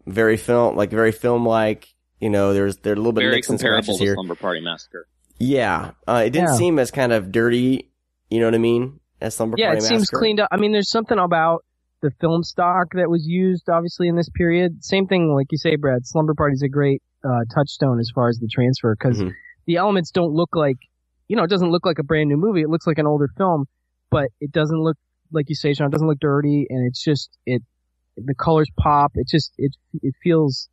very film-like. You know, there's a little bit of mix and scratches here. Very comparable to Slumber Party Massacre. Yeah, it didn't seem as kind of dirty. You know what I mean? As Slumber Party Massacre. Yeah, it seems cleaned up. I mean, there's something about the film stock that was used, obviously, in this period. Same thing, like you say, Brad. Slumber Party's a great touchstone as far as the transfer, because the elements don't look like, you know, it doesn't look like a brand new movie. It looks like an older film, but it doesn't look, like you say, Sean, it doesn't look dirty, and it's just, the colors pop. It feels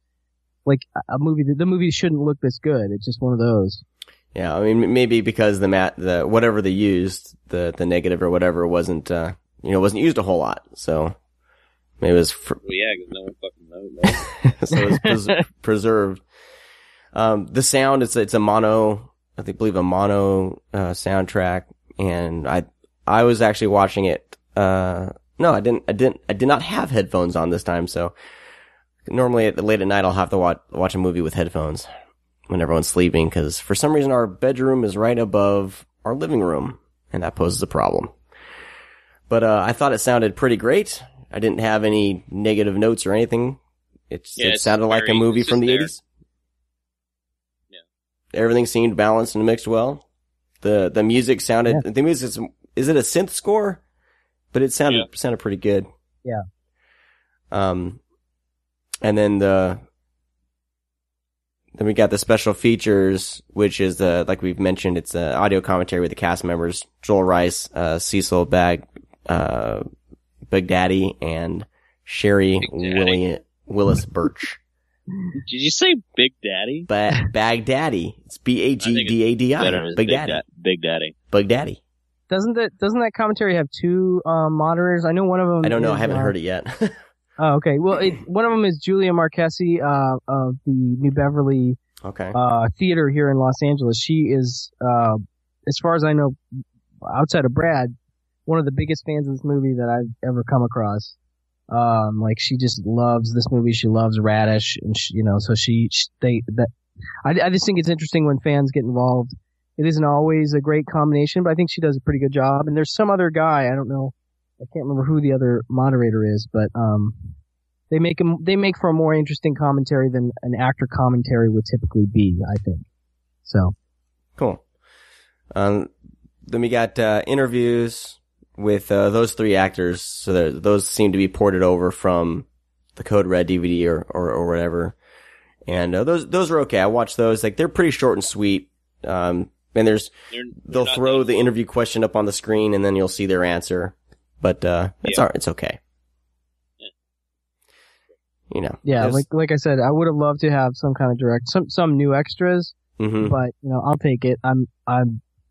like a movie. The movie shouldn't look this good. It's just one of those. Yeah, I mean, maybe because the whatever they used, the negative or whatever wasn't used a whole lot. So maybe it was. Well, yeah, because no one fucking knows. So it was preserved. The sound, it's a mono, I believe a mono soundtrack, and I was actually watching it. No, I did not have headphones on this time. So normally late at night I'll have to watch a movie with headphones when everyone's sleeping, because for some reason our bedroom is right above our living room, and that poses a problem. But I thought it sounded pretty great. I didn't have any negative notes or anything. It sounded like a movie from the 80s. Yeah. Everything seemed balanced and mixed well. The music sounded, the music is it a synth score? But it sounded pretty good. Yeah. And then then we got the special features, which is like we've mentioned, it's an audio commentary with the cast members, Joel Rice, Cecil Baghdadi, and Sherry Willis Birch. Did you say Big Daddy? Baghdadi. It's Bagdadi. Big Daddy. Baghdadi. Doesn't that commentary have two moderators? I know one of them. I don't know. I haven't heard it yet. Oh, okay. Well, one of them is Julia Marquesi of the New Beverly Theater here in Los Angeles. She is, as far as I know, outside of Brad, one of the biggest fans of this movie that I've ever come across. Like, she just loves this movie. She loves Radish, and so I just think it's interesting when fans get involved. It isn't always a great combination, but I think she does a pretty good job. And there's some other guy, I don't know, I can't remember who the other moderator is, but they make for a more interesting commentary than an actor commentary would typically be, I think. So. Cool. Then we got interviews with those 3 actors. So those seem to be ported over from the Code Red DVD or whatever. And those are okay. I watched those. Like, they're pretty short and sweet. And they'll throw the interview question up on the screen, and then you'll see their answer. But it's okay. You know. Yeah, like I said, I would have loved to have some kind of some new extras. Mm-hmm. But I'll take it. I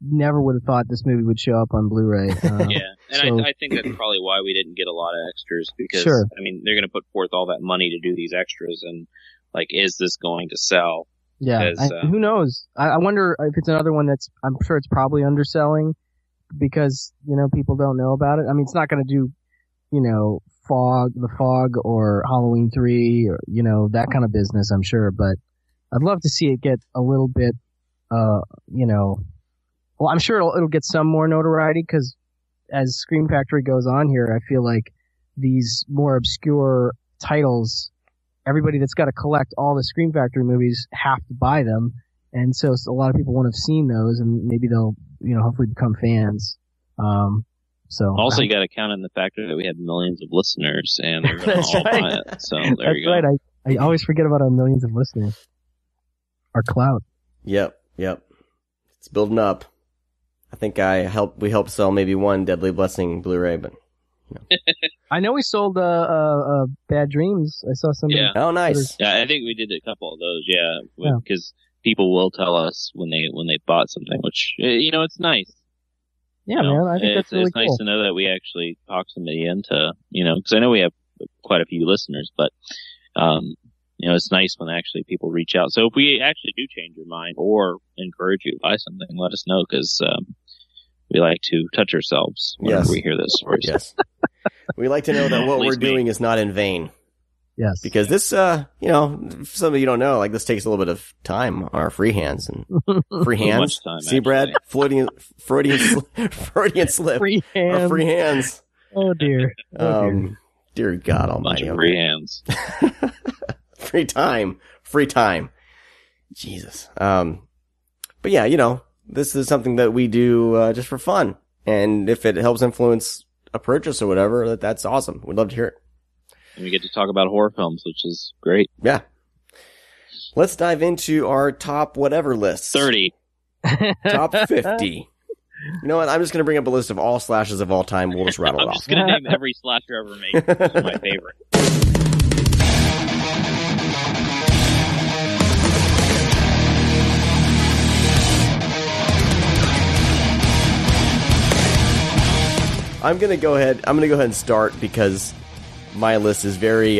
never would have thought this movie would show up on Blu-ray. I think that's probably why we didn't get a lot of extras, because I mean, they're going to put forth all that money to do these extras, and like, is this going to sell? Yeah, who knows? I wonder if it's another one that's. I'm sure it's probably underselling because people don't know about it. I mean, it's not going to do the Fog or Halloween 3 or that kind of business. I'm sure, but I'd love to see it get a little bit, well, I'm sure it'll get some more notoriety, because as Scream Factory goes on here, I feel like these more obscure titles, everybody that's got to collect all the Scream Factory movies have to buy them, and so a lot of people won't have seen those, and maybe they'll, hopefully become fans. So also, you got to count on the factor that we have millions of listeners, and they're going to all buy it. So there you go. That's right. I always forget about our millions of listeners. Our clout. Yep. It's building up. I think we helped sell maybe one Deadly Blessing Blu-ray, but I know we sold Bad Dreams. I saw some. Yeah. Oh, nice. Yeah, I think we did a couple of those. Yeah, because people will tell us when they bought something, which it's nice. Yeah, man. I think that's really cool. It's nice to know that we actually talked somebody into, because I know we have quite a few listeners, but it's nice when actually people reach out. So if we actually do change your mind or encourage you to buy something, let us know, because we like to touch ourselves whenever we hear those stories. Yes. We like to know that what we're doing is not in vain. Yes. Because this, some of you don't know, like, this takes a little bit of time on our free hands. And free hands? Time, see, Brad? Freudian slip. Free hands. Our free hands. Oh, dear. Dear God Almighty. Bunch of free hands. Free time. Jesus. But yeah, this is something that we do, just for fun. And if it helps influence a purchase or whatever, that's awesome. We'd love to hear it. And we get to talk about horror films, which is great. Yeah. Let's dive into our top whatever lists. 30. Top 50. You know what? I'm just going to bring up a list of all slashes of all time. We'll just rattle it off. I'm just going to name every slasher ever made. This is my favorite. I'm going to go ahead and start because my list is very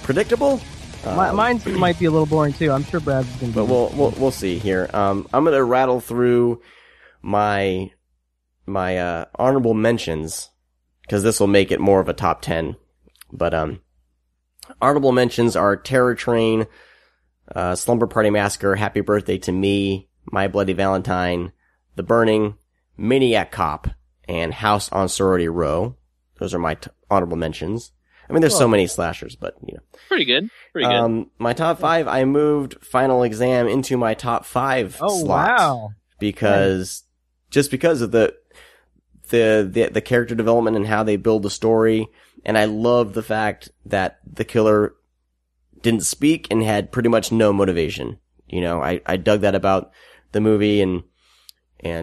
predictable. Mine might be a little boring too. I'm sure Brad's going to. But we'll see here. I'm going to rattle through my honorable mentions, because this will make it more of a top 10. But honorable mentions are Terror Train, Slumber Party Massacre, Happy Birthday to Me, My Bloody Valentine, The Burning, Maniac Cop, and House on Sorority Row. Those are my honorable mentions. I mean, there's so many slashers, but pretty good. Pretty good. My top 5, I moved Final Exam into my top 5 slot. Wow. Because of the character development and how they build the story, and I love the fact that the killer didn't speak and had pretty much no motivation. I dug that about the movie, and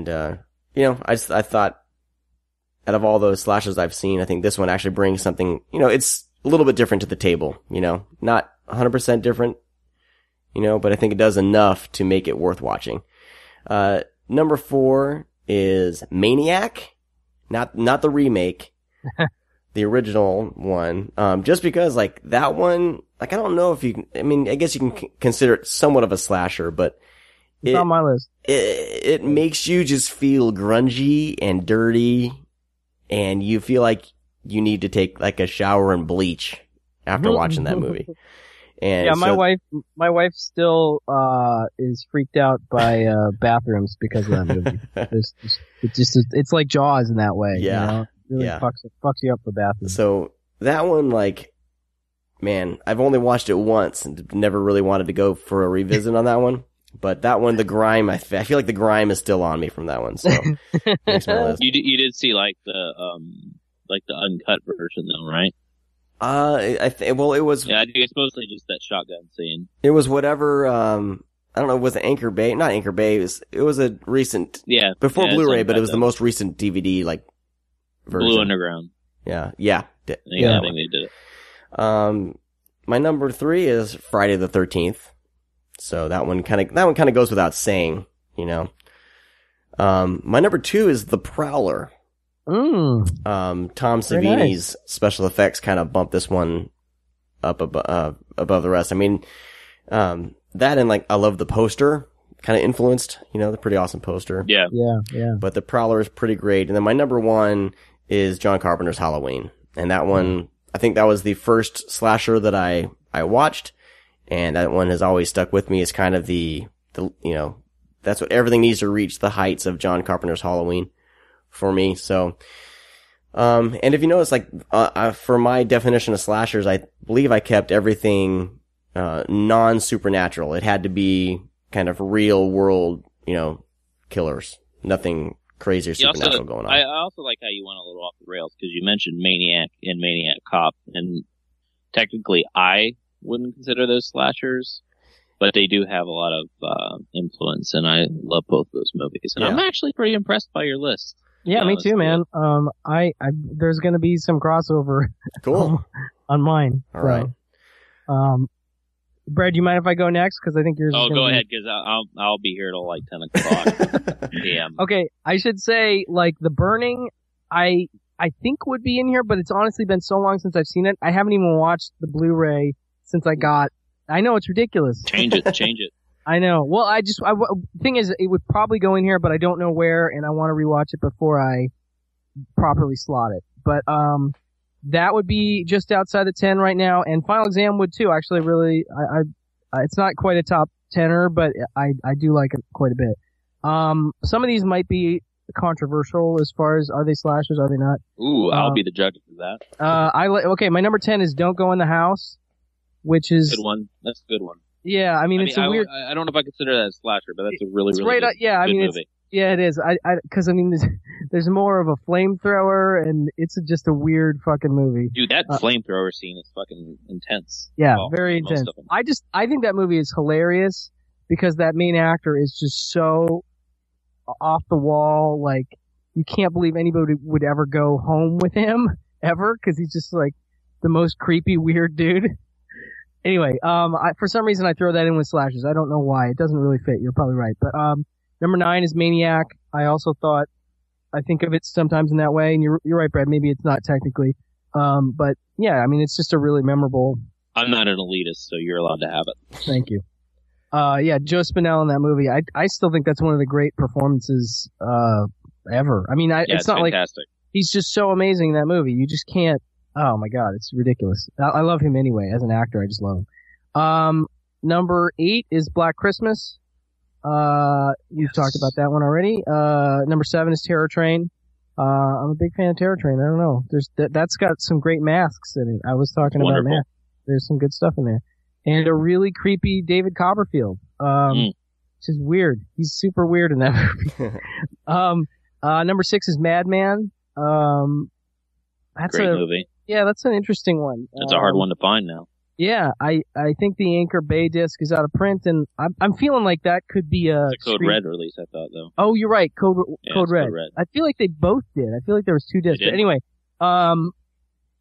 I thought, out of all those slashes I've seen, I think this one actually brings something, it's a little bit different to the table, not 100% different, but I think it does enough to make it worth watching. Number 4 is Maniac, not the remake, the original one. Just because, like, that one, like, I don't know if I guess you can consider it somewhat of a slasher, but it's on my list. It makes you just feel grungy and dirty, and you feel like you need to take like a shower and bleach after watching that movie. And yeah, my wife still is freaked out by bathrooms because of that movie. It's like Jaws in that way. Yeah, It really fucks you up for bathrooms. So that one, like, man, I've only watched it once and never really wanted to go for a revisit on that one. But that one, the grime, I feel like the grime is still on me from that one. So makes my list. You did see like the uncut version though, right? Well, it was. Yeah, I think it's mostly just that shotgun scene. It was whatever. I don't know. Was it Anchor Bay? Not Anchor Bay. It was a recent. Yeah. Before Blu-ray, but it was the most recent DVD like version. Blue Underground. Yeah. I think they did it. My number 3 is Friday the 13th. So that one kind of goes without saying, you know. My number 2 is The Prowler. Tom Savini's special effects kind of bumped this one up above the rest. I mean, that and like I love the poster kind of influenced, you know, the pretty awesome poster. Yeah. But The Prowler is pretty great. And then my number 1 is John Carpenter's Halloween. And that one, I think that was the first slasher that I watched. And that one has always stuck with me as kind of the, you know, that's what everything needs to reach the heights of John Carpenter's Halloween for me. So, and if you notice, like, for my definition of slashers, I believe I kept everything, non-supernatural. It had to be kind of real world, you know, killers. Nothing crazy or supernatural going on. I also like how you went a little off the rails because you mentioned Maniac and Maniac Cop, and technically I wouldn't consider those slashers, but they do have a lot of influence, and I love both those movies. And I'm actually pretty impressed by your list. Yeah, me too, man. There's gonna be some crossover. Cool. On mine. All right. Brad, do you mind if I go next? Because I think yours. Oh, go ahead, because I'll be here till like 10 o'clock p.m. Okay, I should say like The Burning. I think would be in here, but it's honestly been so long since I've seen it. I haven't even watched the Blu-ray since I got. I know it's ridiculous. Change it. I know. Well, thing is, it would probably go in here, but I don't know where, and I want to rewatch it before I properly slot it. But that would be just outside the 10 right now, and Final Exam would too. Actually, really, it's not quite a top 10er, but I do like it quite a bit. Some of these might be controversial as far as are they slashers, are they not? Ooh, I'll be the judge of that. Okay, my number 10 is Don't Go in the House, which is good one. That's a good one. Yeah, I mean, it's a weird. I don't know if I consider that a slasher, but that's a really right, good, yeah, good I mean, movie. Yeah, it is. Because I mean, there's more of a flamethrower, and it's just a weird fucking movie. Dude, that flamethrower scene is fucking intense. Yeah, very intense. I think that movie is hilarious because that main actor is just so off the wall. Like, you can't believe anybody would ever go home with him ever because he's just like the most creepy, weird dude. Anyway, for some reason I throw that in with slashers. I don't know why. It doesn't really fit. You're probably right. But, number 9 is Maniac. I think of it sometimes in that way. And you're right, Brad. Maybe it's not technically. But yeah, I mean, it's just a really memorable. I'm not an elitist, so you're allowed to have it. Thank you. Yeah, Joe Spinell in that movie. I still think that's one of the great performances, ever. I mean, it's not fantastic. Like he's just so amazing in that movie. You just can't. Oh my God, it's ridiculous. I love him anyway. As an actor, I just love him. Number 8 is Black Christmas. You've talked about that one already. Number 7 is Terror Train. I'm a big fan of Terror Train. I don't know. That's got some great masks in it. I was talking about masks. There's some good stuff in there. And a really creepy David Copperfield. Which is weird. He's super weird in that movie. Number 6 is Madman. That's great movie. Yeah, that's an interesting one. That's a hard one to find now. Yeah, I think the Anchor Bay disc is out of print, and I'm feeling like that could be a Code Red release, I thought, though. Oh, you're right, Code Red. Code Red. I feel like they both did. I feel like there was 2 discs. But anyway,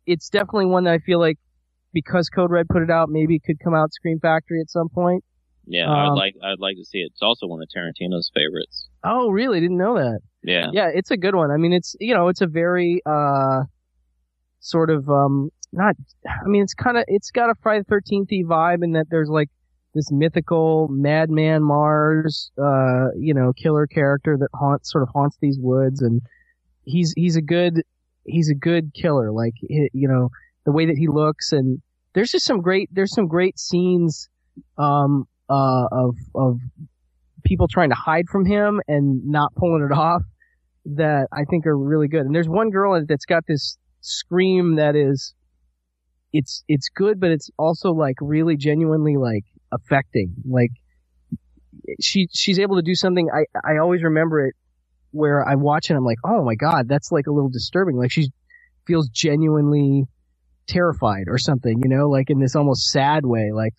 it's definitely one that I feel like because Code Red put it out, maybe it could come out Scream Factory at some point. Yeah, I'd like to see it. It's also one of Tarantino's favorites. Oh, really? Didn't know that. Yeah. Yeah, it's a good one. I mean, it's a very sort of it's got a Friday the 13th vibe in that there's like this mythical Madman Mars killer character that haunts these woods, and he's a good killer, like the way that he looks, and there's some great scenes of people trying to hide from him and not pulling it off that I think are really good. And there's one girl that's got this scream that is it's good, but it's also like really genuinely like affecting. Like she's able to do something. I always remember it where I watch it. I'm like, oh my God, that's like a little disturbing. Like she feels genuinely terrified or something, you know, like in this almost sad way. Like,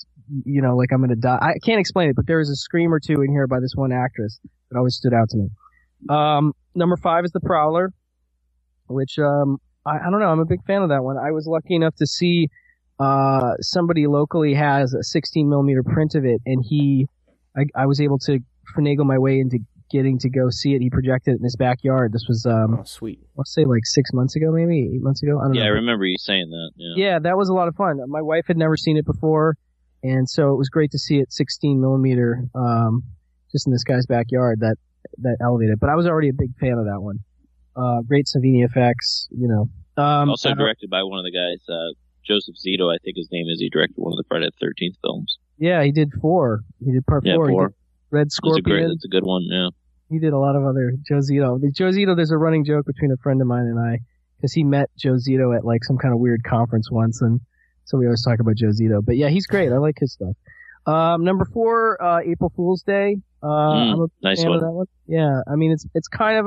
you know, like I'm going to die. I can't explain it, but there is a scream or two in here by this one actress that always stood out to me. Number 5 is The Prowler, which, I don't know. I'm a big fan of that one. I was lucky enough to see, somebody locally has a 16 millimeter print of it, and I was able to finagle my way into getting to go see it. He projected it in his backyard. This was, sweet. Let's say like 6 months ago, maybe 8 months ago. I don't know. I remember you saying that. Yeah, that was a lot of fun. My wife had never seen it before, and so it was great to see it 16 millimeter, just in this guy's backyard that elevated. But I was already a big fan of that one. Great Savini effects, you know. Also directed by one of the guys, Joseph Zito, I think his name is. He directed one of the Friday the 13th films. Yeah, he did 4. He did part 4. Yeah, 4. He did Red Scorpion. That's a good one, yeah. He did a lot of other Joe Zito. Joe Zito, there's a running joke between a friend of mine and I, because he met Joe Zito at like some kind of weird conference once, and so we always talk about Joe Zito. But yeah, he's great. I like his stuff. Number 4, April Fool's Day. I'm a nice fan one. of that one. Yeah, I mean it's kind of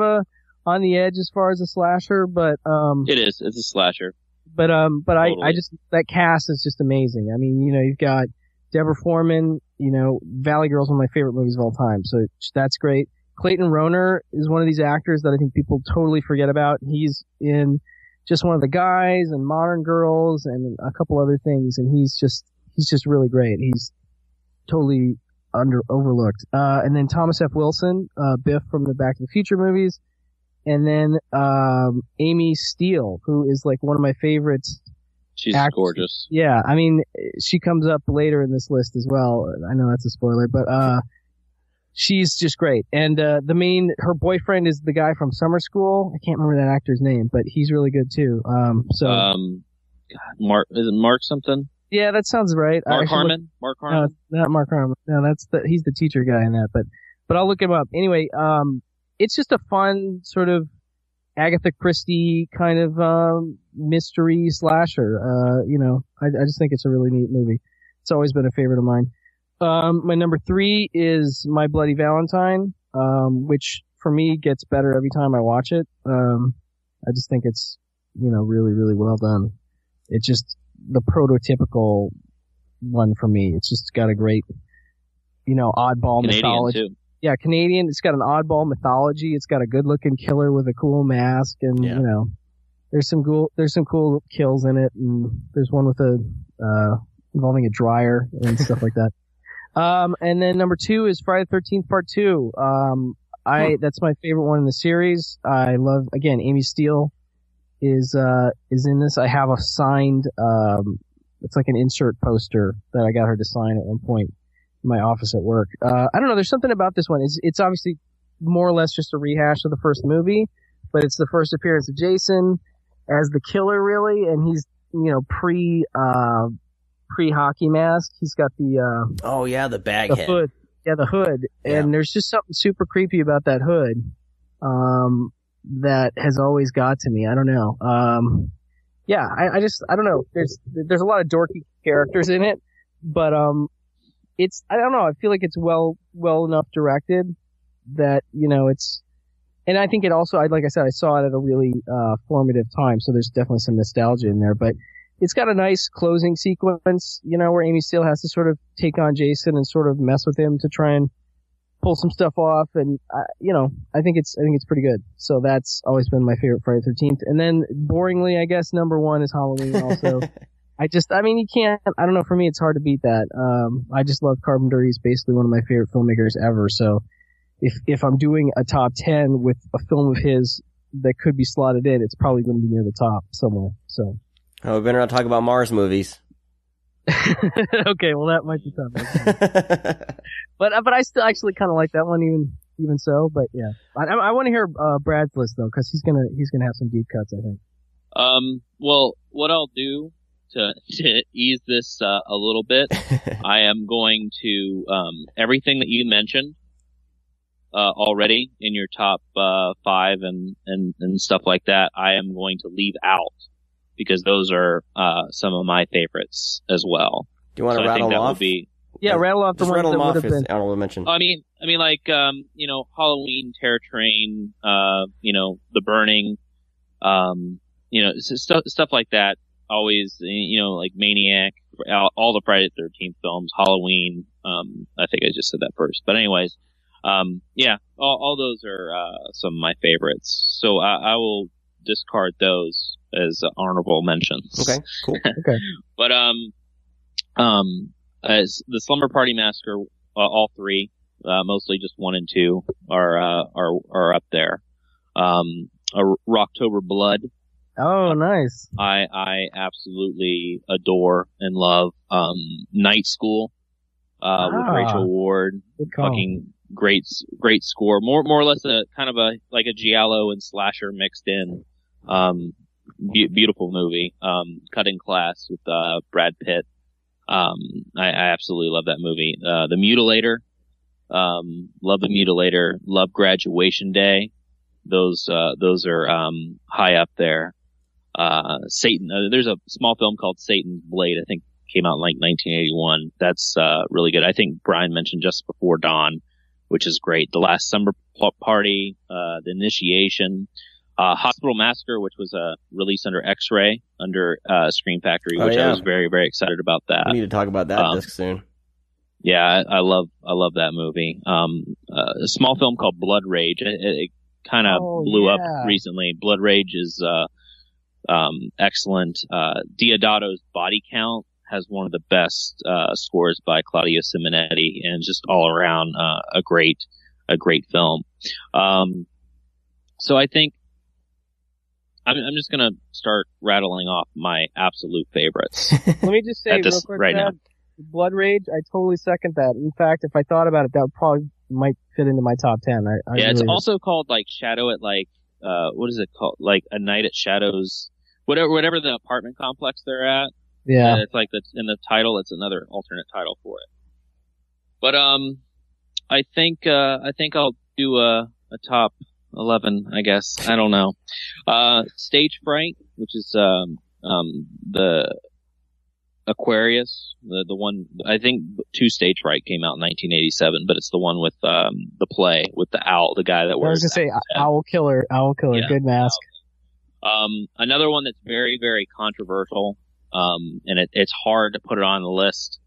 on the edge as far as a slasher, but it is. It's a slasher. But Totally. I just, that cast is just amazing. I mean, you know, you've got Deborah Foreman, you know, Valley Girl's one of my favorite movies of all time, so that's great. Clayton Rohner is one of these actors that I think people totally forget about. He's in Just One of the Guys and Modern Girls and a couple other things, and he's just really great. He's totally overlooked. And then Thomas F. Wilson, Biff from the Back to the Future movies. And then Amy Steele, who is like one of my favorites. She's gorgeous. Yeah, I mean, she comes up later in this list as well. I know that's a spoiler, but she's just great. And her boyfriend is the guy from Summer School. I can't remember that actor's name, but he's really good too. Mark, is it Mark something? Yeah, that sounds right. Mark Harmon? Mark Harmon? No, not Mark Harmon. No, he's the teacher guy in that, but I'll look him up. Anyway, it's just a fun sort of Agatha Christie kind of mystery slasher. You know, I just think it's a really neat movie. It's always been a favorite of mine. My number 3 is My Bloody Valentine, which for me gets better every time I watch it. I just think it's, you know, really, really well done. It's just the prototypical one for me. It's just got a great, you know, oddball Canadian mythology. too. Yeah, Canadian. It's got an oddball mythology. It's got a good-looking killer with a cool mask, and you know, there's some cool kills in it, and there's one with involving a dryer and stuff like that. And then number 2 is Friday the 13th Part 2. That's my favorite one in the series. I love, again, Amy Steele is in this. I have a signed, it's like an insert poster that I got her to sign at one point in my office at work. I don't know, there's something about this one. It's obviously more or less just a rehash of the first movie, but it's the first appearance of Jason as the killer, really, and he's, you know, pre-hockey mask. He's got the the bag head. Hood. Yeah, the hood. Yeah. And there's just something super creepy about that hood that has always got to me. I don't know. I don't know. There's a lot of dorky characters in it, but I don't know. I feel like it's well enough directed that, you know, and I think it also, like I said, I saw it at a really formative time, so there's definitely some nostalgia in there, but it's got a nice closing sequence, you know, where Amy Steele has to sort of take on Jason and sort of mess with him to try and pull some stuff off. And, you know, I think it's pretty good. So that's always been my favorite Friday the 13th. And then boringly, I guess number 1 is Halloween also. You can't, I don't know, for me, it's hard to beat that. I just love Carpenter. He's basically one of my favorite filmmakers ever. So if I'm doing a top 10 with a film of his that could be slotted in, it's probably going to be near the top somewhere. So. Oh, we've been around talking about Mars movies. Okay, well that might be tough. but I still actually kind of like that one even so. But yeah, I want to hear Brad's list though, because he's gonna have some deep cuts, I think. Well, what I'll do to ease this a little bit, I am going to everything that you mentioned already in your top 5 and stuff like that. I am going to leave out because those are some of my favorites as well. Do you want to rattle them off? Rattle off the ones that would have been. Honorable mention. I mean, like Halloween, Terror Train, The Burning, stuff like that. Always, like Maniac, all the Friday the 13th films, Halloween. I think I just said that first, but anyways, all those are some of my favorites. So I will discard those as honorable mentions. Okay, cool. Okay, but as the Slumber Party Massacre, all three, mostly just 1 and 2 are up there. Rocktober Blood. Oh, nice. I absolutely adore and love Night School with Rachel Ward. Fucking great score. More or less a kind of like a giallo and slasher mixed in. Beautiful movie. Cutting Class with Brad Pitt. I absolutely love that movie. The Mutilator. Love The Mutilator. Love Graduation Day. Those are high up there. Satan. There's a small film called Satan's Blade. I think came out in like 1981. That's really good. I think Brian mentioned Just Before Dawn, which is great. The Last Summer Party, The Initiation, Hospital Massacre, which was released under X-Ray under Scream Factory, which I was very, very excited about that. We need to talk about that disc soon. Yeah, I love that movie. A small film called Blood Rage. It kind of blew up recently. Blood Rage is excellent. Diodato's Body Count has one of the best scores by Claudio Simonetti, and just all around a great film. So I think I'm just gonna start rattling off my absolute favorites. Let me just say real quick, right now. Blood Rage, I totally second that. In fact, if I thought about it, that probably might fit into my top 10. It's also called like Shadow at like what is it called? Like A Night at Shadows, whatever the apartment complex they're at. Yeah, it's like that's in the title. It's another alternate title for it. But I think I'll do a top 11. I guess I don't know. Stage Fright, which is the Aquarius, the one, I think 2 Stage Fright came out in 1987, but it's the one with the play with the owl, the guy that wears. I was gonna say Owl Killer, yeah, good mask. Another one that's very, very controversial, and it's hard to put it on the list,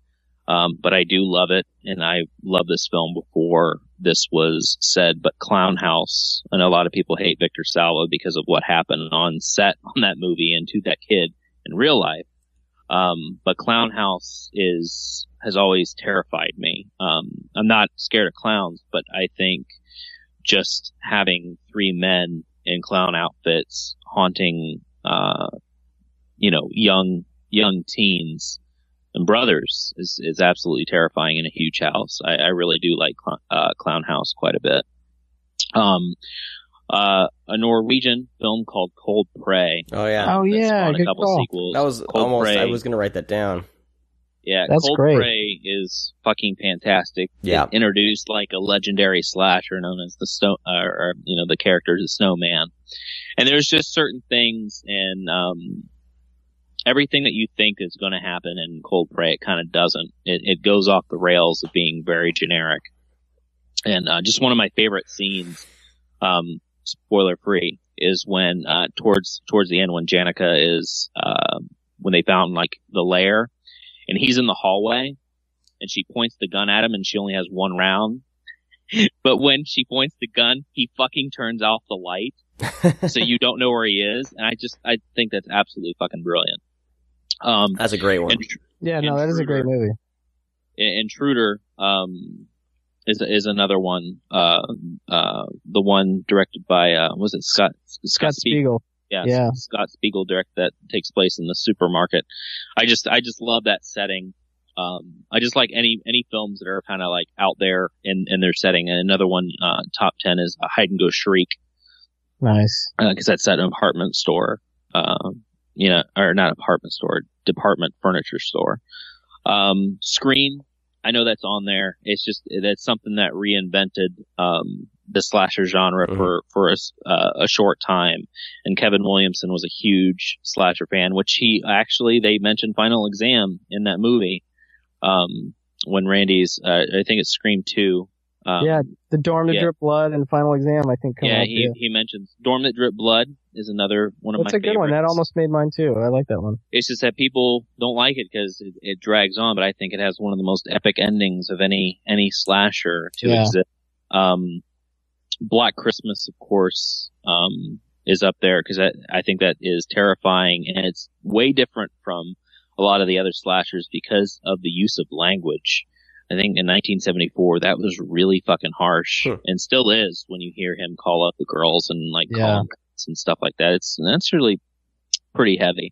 but I do love it, and I love this film before this was said, but Clown House. I know a lot of people hate Victor Salva because of what happened on set on that movie and to that kid in real life. But Clown House has always terrified me. I'm not scared of clowns, but I think just having 3 men in clown outfits haunting, young teens and brothers is absolutely terrifying in a huge house. I really do like, Clown House quite a bit. A Norwegian film called Cold Prey. Oh yeah. Oh yeah. A couple sequels. That was Cold almost. Prey. I was going to write that down. Yeah, that's Cold great. Prey is fucking fantastic. Yeah. It introduced like a legendary slasher known as the character the Snowman. And there's just certain things and everything that you think is going to happen in Cold Prey, it kind of doesn't. It goes off the rails of being very generic. And just one of my favorite scenes, spoiler free, is when towards the end when Janica is when they found like the lair and he's in the hallway and she points the gun at him and she only has 1 round. But when she points the gun, he fucking turns off the light so you don't know where he is. And I think that's absolutely fucking brilliant. That's a great one. That is a great movie. Intruder is another one. The one directed by was it Scott Spiegel? Yeah. Scott Spiegel directed that takes place in the supermarket. I just love that setting. I just like any films that are kind of like out there in their setting. And another one, top 10 is Hide and Go Shriek. Nice. Cause that's at an apartment store. Or not apartment store, department furniture store. Scream, I know that's on there. It's just, that's something that reinvented, the slasher genre for a short time, and Kevin Williamson was a huge slasher fan, which they mentioned Final Exam in that movie. When Randy's, I think it's Scream 2. The Dorm That Drip Blood and Final Exam, I think. He mentions Dorm That Drip Blood is another one of my favorites. That's a good one. That almost made mine too. I like that one. It's just that people don't like it because it drags on, but I think it has one of the most epic endings of any slasher to exist. Black Christmas, of course, is up there because I think that is terrifying, and it's way different from a lot of the other slashers because of the use of language. I think in 1974 that was really fucking harsh, and still is when you hear him call up the girls and call them and stuff like that. That's really pretty heavy.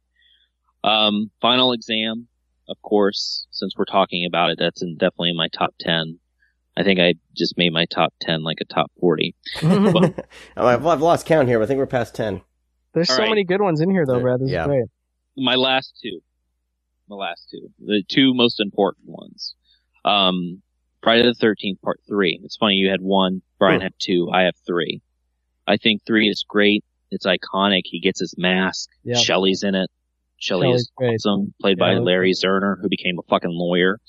Final Exam, of course, since we're talking about it, that's definitely in my top 10. I think I just made my top 10 like a top 40. I've lost count here, but I think we're past 10. There's so many good ones in here, though, Brad. This is great. My last two. The two most important ones. Friday the 13th, Part 3. It's funny, you had 1, Brian had 2, I have 3. I think 3 is great. It's iconic. He gets his mask. Yep. Shelley's in it. Shelley is awesome, played by Larry Zerner, who became a fucking lawyer.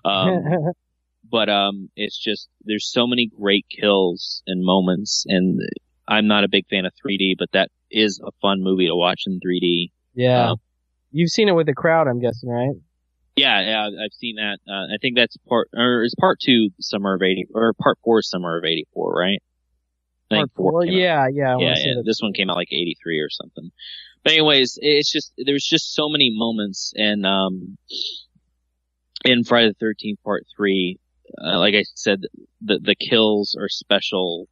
But it's just, there's so many great kills and moments, and I'm not a big fan of 3D, but that is a fun movie to watch in 3D. Yeah. You've seen it with the crowd, I'm guessing, right? Yeah, I've seen that. I think that's part 2 Summer of 80, or Part 4 Summer of 84, right? Part 4? Yeah. This one came out like 83 or something. But anyways, it's just, there's just so many moments, and in Friday the 13th Part 3, like I said, the kills are special.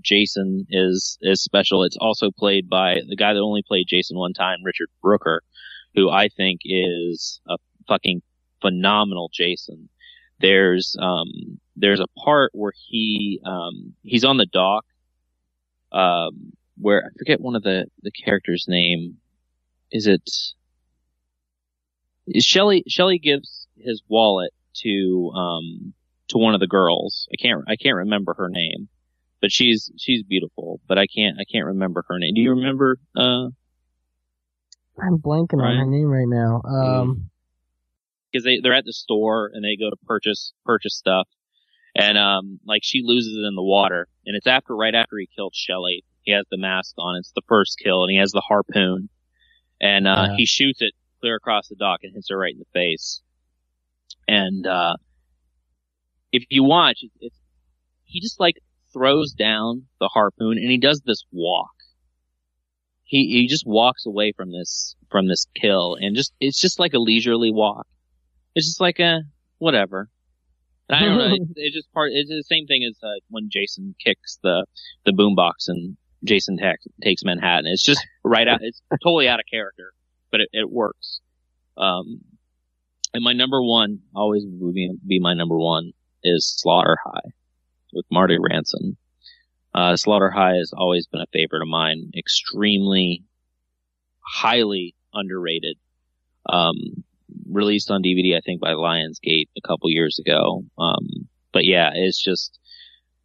Jason is special. It's also played by the guy that only played Jason one time, Richard Brooker, who I think is a fucking phenomenal Jason. There's a part where he's on the dock, where I forget one of the characters' name. Shelley gives his wallet to one of the girls. I can't remember her name, but she's beautiful, but I can't remember her name. Do you remember, I'm blanking on her name right now. Because they're at the store and they go to purchase stuff, and she loses it in the water, and it's right after he killed Shelley. He has the mask on. It's the first kill, and he has the harpoon, and he shoots it clear across the dock and hits her right in the face. And if you watch, he just throws down the harpoon, and he does this walk. He just walks away from this kill, and it's just like a leisurely walk. It's just like whatever. And I don't know. It's the same thing as when Jason kicks the boombox and Jason takes Manhattan. It's just right out. It's totally out of character, but it works. And my number one, always will be my number one, is Slaughter High with Marty Ransom. Slaughter High has always been a favorite of mine. Extremely highly underrated. Released on DVD, I think, by Lionsgate a couple years ago. But yeah, it's just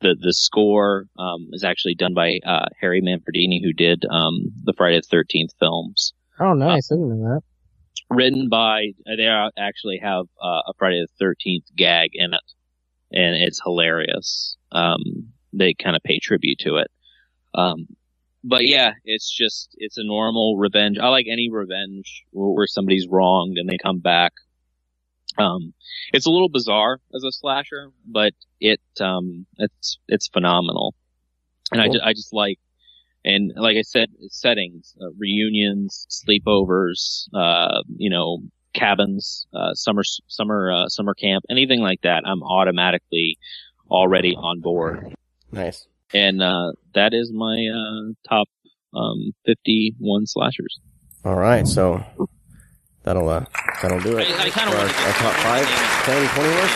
the score is actually done by Harry Manfredini, who did the Friday the 13th films. Oh, nice! I didn't know that. Written by, they actually have a Friday the 13th gag in it, and it's hilarious. They kind of pay tribute to it. But yeah, it's a normal revenge. I like any revenge where somebody's wronged and they come back. It's a little bizarre as a slasher, but it's phenomenal. And cool. I just like, and like I said, settings, reunions, sleepovers, cabins, summer camp, anything like that. I'm automatically already on board. Nice. And that is my top 51 slashers. All right, so that'll do it. I kind of wanted our top 5, 10, 20 list.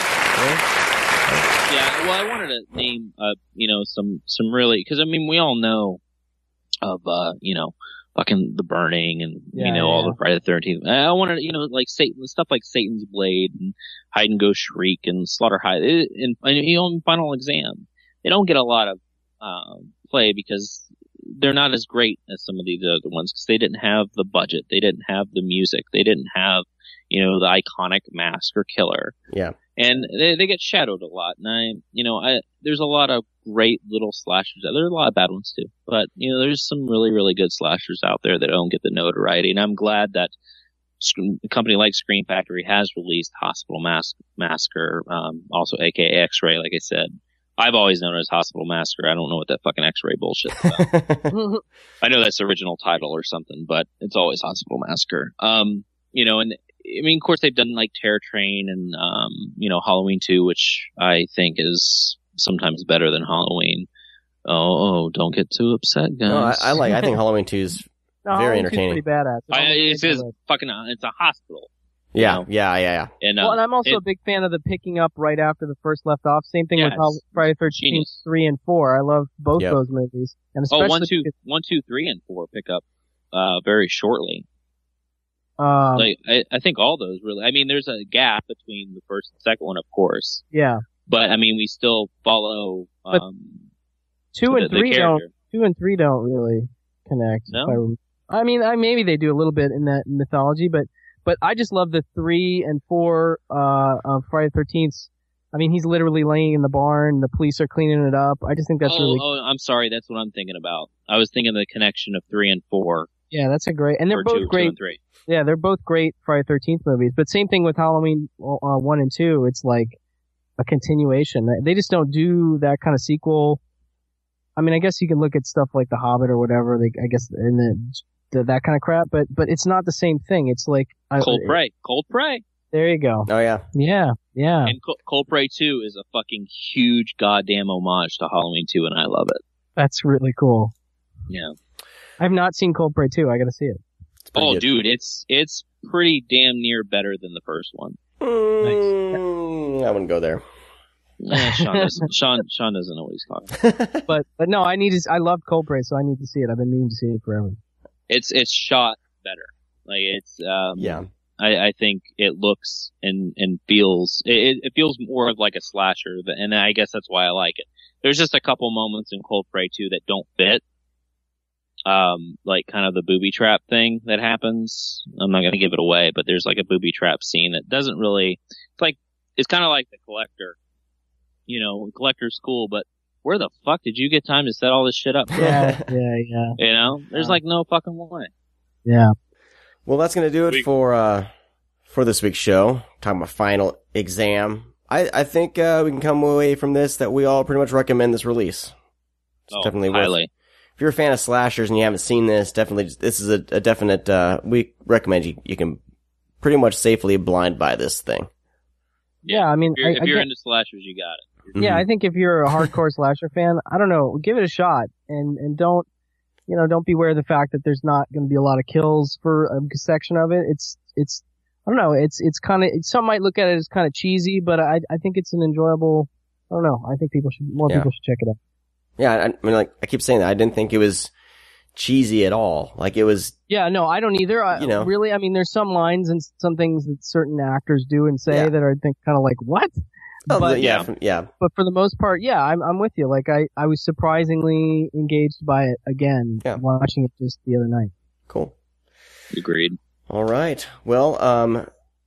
Yeah, well, I wanted to name some really, because I mean we all know of fucking The Burning and all the Friday the 13th. I wanted like Satan, stuff like Satan's Blade and Hide and Go Shriek and Slaughter High and Final Exam. They don't get a lot of play because they're not as great as some of these other ones because they didn't have the budget, they didn't have the music, they didn't have the iconic mask or killer. Yeah. And they get shadowed a lot. And there's a lot of great little slashers. There's a lot of bad ones too. But, there's some really, really good slashers out there that don't get the notoriety. And I'm glad that a company like Scream Factory has released Hospital Massacre, also aka X-Ray, like I said. I've always known it as Hospital Massacre. I don't know what that fucking X-Ray bullshit is about. I know that's the original title or something, but it's always Hospital Massacre. And of course they've done like Terror Train and, Halloween 2, which I think is sometimes better than Halloween. Oh, don't get too upset, guys. No, I think Halloween 2 is very entertaining. Pretty badass. It's a hospital. Yeah. And I'm also a big fan of the picking up right after the first left off. Same thing with Friday 13th 3 and 4. I love both those movies. And especially 1, 2, 3, and 4 pick up very shortly. I think all those really. I mean, there's a gap between the first and second one, of course. Yeah. But I mean, we still follow. 2 and 3 don't. 2 and 3 don't really connect. No. I mean, maybe they do a little bit in that mythology, but I just love the 3 and 4 of Friday the 13th. I mean, he's literally laying in the barn. The police are cleaning it up. I just think that's really. Oh, I'm sorry. That's what I'm thinking about. I was thinking of the connection of 3 and 4. Yeah, that's a great, and they're both great. 2 and 3. Yeah, they're both great Friday the 13th movies. But same thing with Halloween 1 and 2. It's like a continuation. They just don't do that kind of sequel. I mean, I guess you can look at stuff like The Hobbit or whatever. I guess in that kind of crap, but it's not the same thing. It's like Cold Prey. There you go. Oh yeah. And Cold Prey 2 is a fucking huge goddamn homage to Halloween 2, and I love it. That's really cool. Yeah. I've not seen Cold Prey 2. I gotta see it. Oh, good. Dude, it's pretty damn near better than the first one. Nice. I wouldn't go there. Sean doesn't know what he's talking about. but no, I love Cold Prey, so I need to see it. I've been meaning to see it forever. It's shot better. Like it's I think it looks and feels it feels more of like a slasher, and I guess that's why I like it. There's just a couple moments in Cold Prey 2 that don't fit. Like kind of the booby trap thing that happens. I'm not gonna give it away, but there's like a booby trap scene that doesn't really. It's kind of like The Collector. Collector's cool, but where the fuck did you get time to set all this shit up? Yeah. There's like no fucking way. Yeah. Well, that's gonna do it for this week's show. Talking about Final Exam. I think we can come away from this that we all pretty much recommend this release. It's definitely highly. Worth. If you're a fan of slashers and you haven't seen this, this is a definite. We recommend you can pretty much safely blind buy this thing. Yeah, I mean, if you're into slashers, you got it. Yeah, I think if you're a hardcore slasher fan, I don't know, give it a shot and don't beware of the fact that there's not going to be a lot of kills for a section of it. It's I don't know, it's kind of, some might look at it as kind of cheesy, but I think it's an enjoyable. I don't know. I think people should check it out. Yeah, I mean, like I keep saying that I didn't think it was cheesy at all. Like it was. Yeah, no, I don't either. Really, I mean, there's some lines and some things that certain actors do and say that I think kind of like what. Oh, but, yeah. But for the most part, yeah, I'm with you. Like I was surprisingly engaged by it again, watching it just the other night. Cool. Agreed. All right. Well,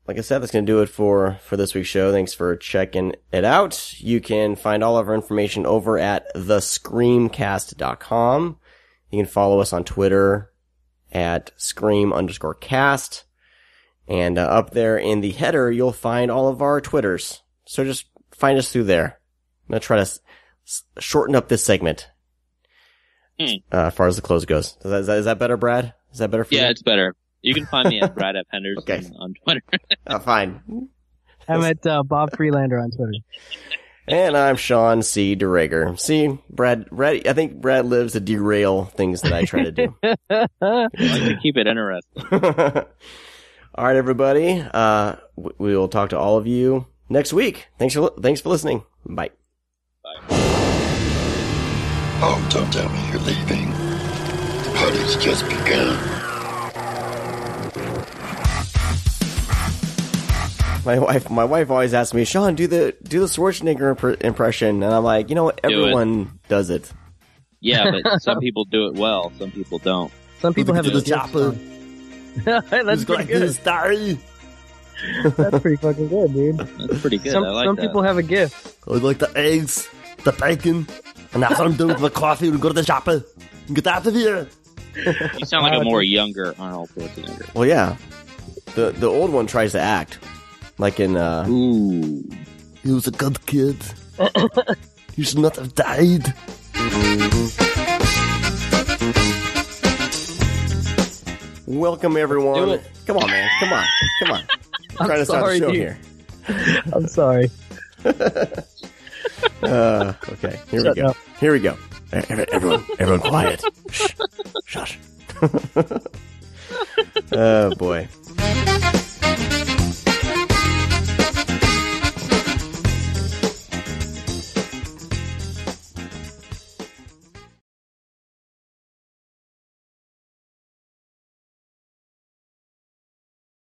like I said, that's going to do it for this week's show. Thanks for checking it out. You can find all of our information over at thescreamcast.com. You can follow us on Twitter at @scream_cast. And up there in the header, you'll find all of our Twitters. So just find us through there. I'm going to try to shorten up this segment as far as the close goes. Is that better, Brad? Is that better for you? Yeah, it's better. You can find me at Brad F. Henderson on Twitter. Fine. I'm at Bob Freelander on Twitter. And I'm Sean C. DeRager. See, Brad, I think Brad lives to derail things that I try to do. I like to keep it interesting. All right, everybody. We will talk to all of you next week. Thanks for listening. Bye. Bye. Oh, don't tell me you're leaving. The party's just begun. My wife always asks me, Sean, do the Schwarzenegger impression, and I'm like, everyone does it. Yeah, but some people do it well. Some people don't. Some people have the a chopper. That's pretty good. Story. That's pretty fucking good, dude. That's pretty good. Some, I like some that. people have a gift. I like the eggs, the bacon, and that's what I'm doing with my coffee. We go to the chopper and get out of here. You sound like a more younger Arnold Schwarzenegger. Well, yeah. The old one tries to act. Like in, Ooh. He was a good kid. He should not have died. welcome everyone. Do it. Come on, man. Come on. I'm trying to start the show here. I'm sorry. Okay. Here we go. Everyone quiet. Shh. Shush. Oh, boy.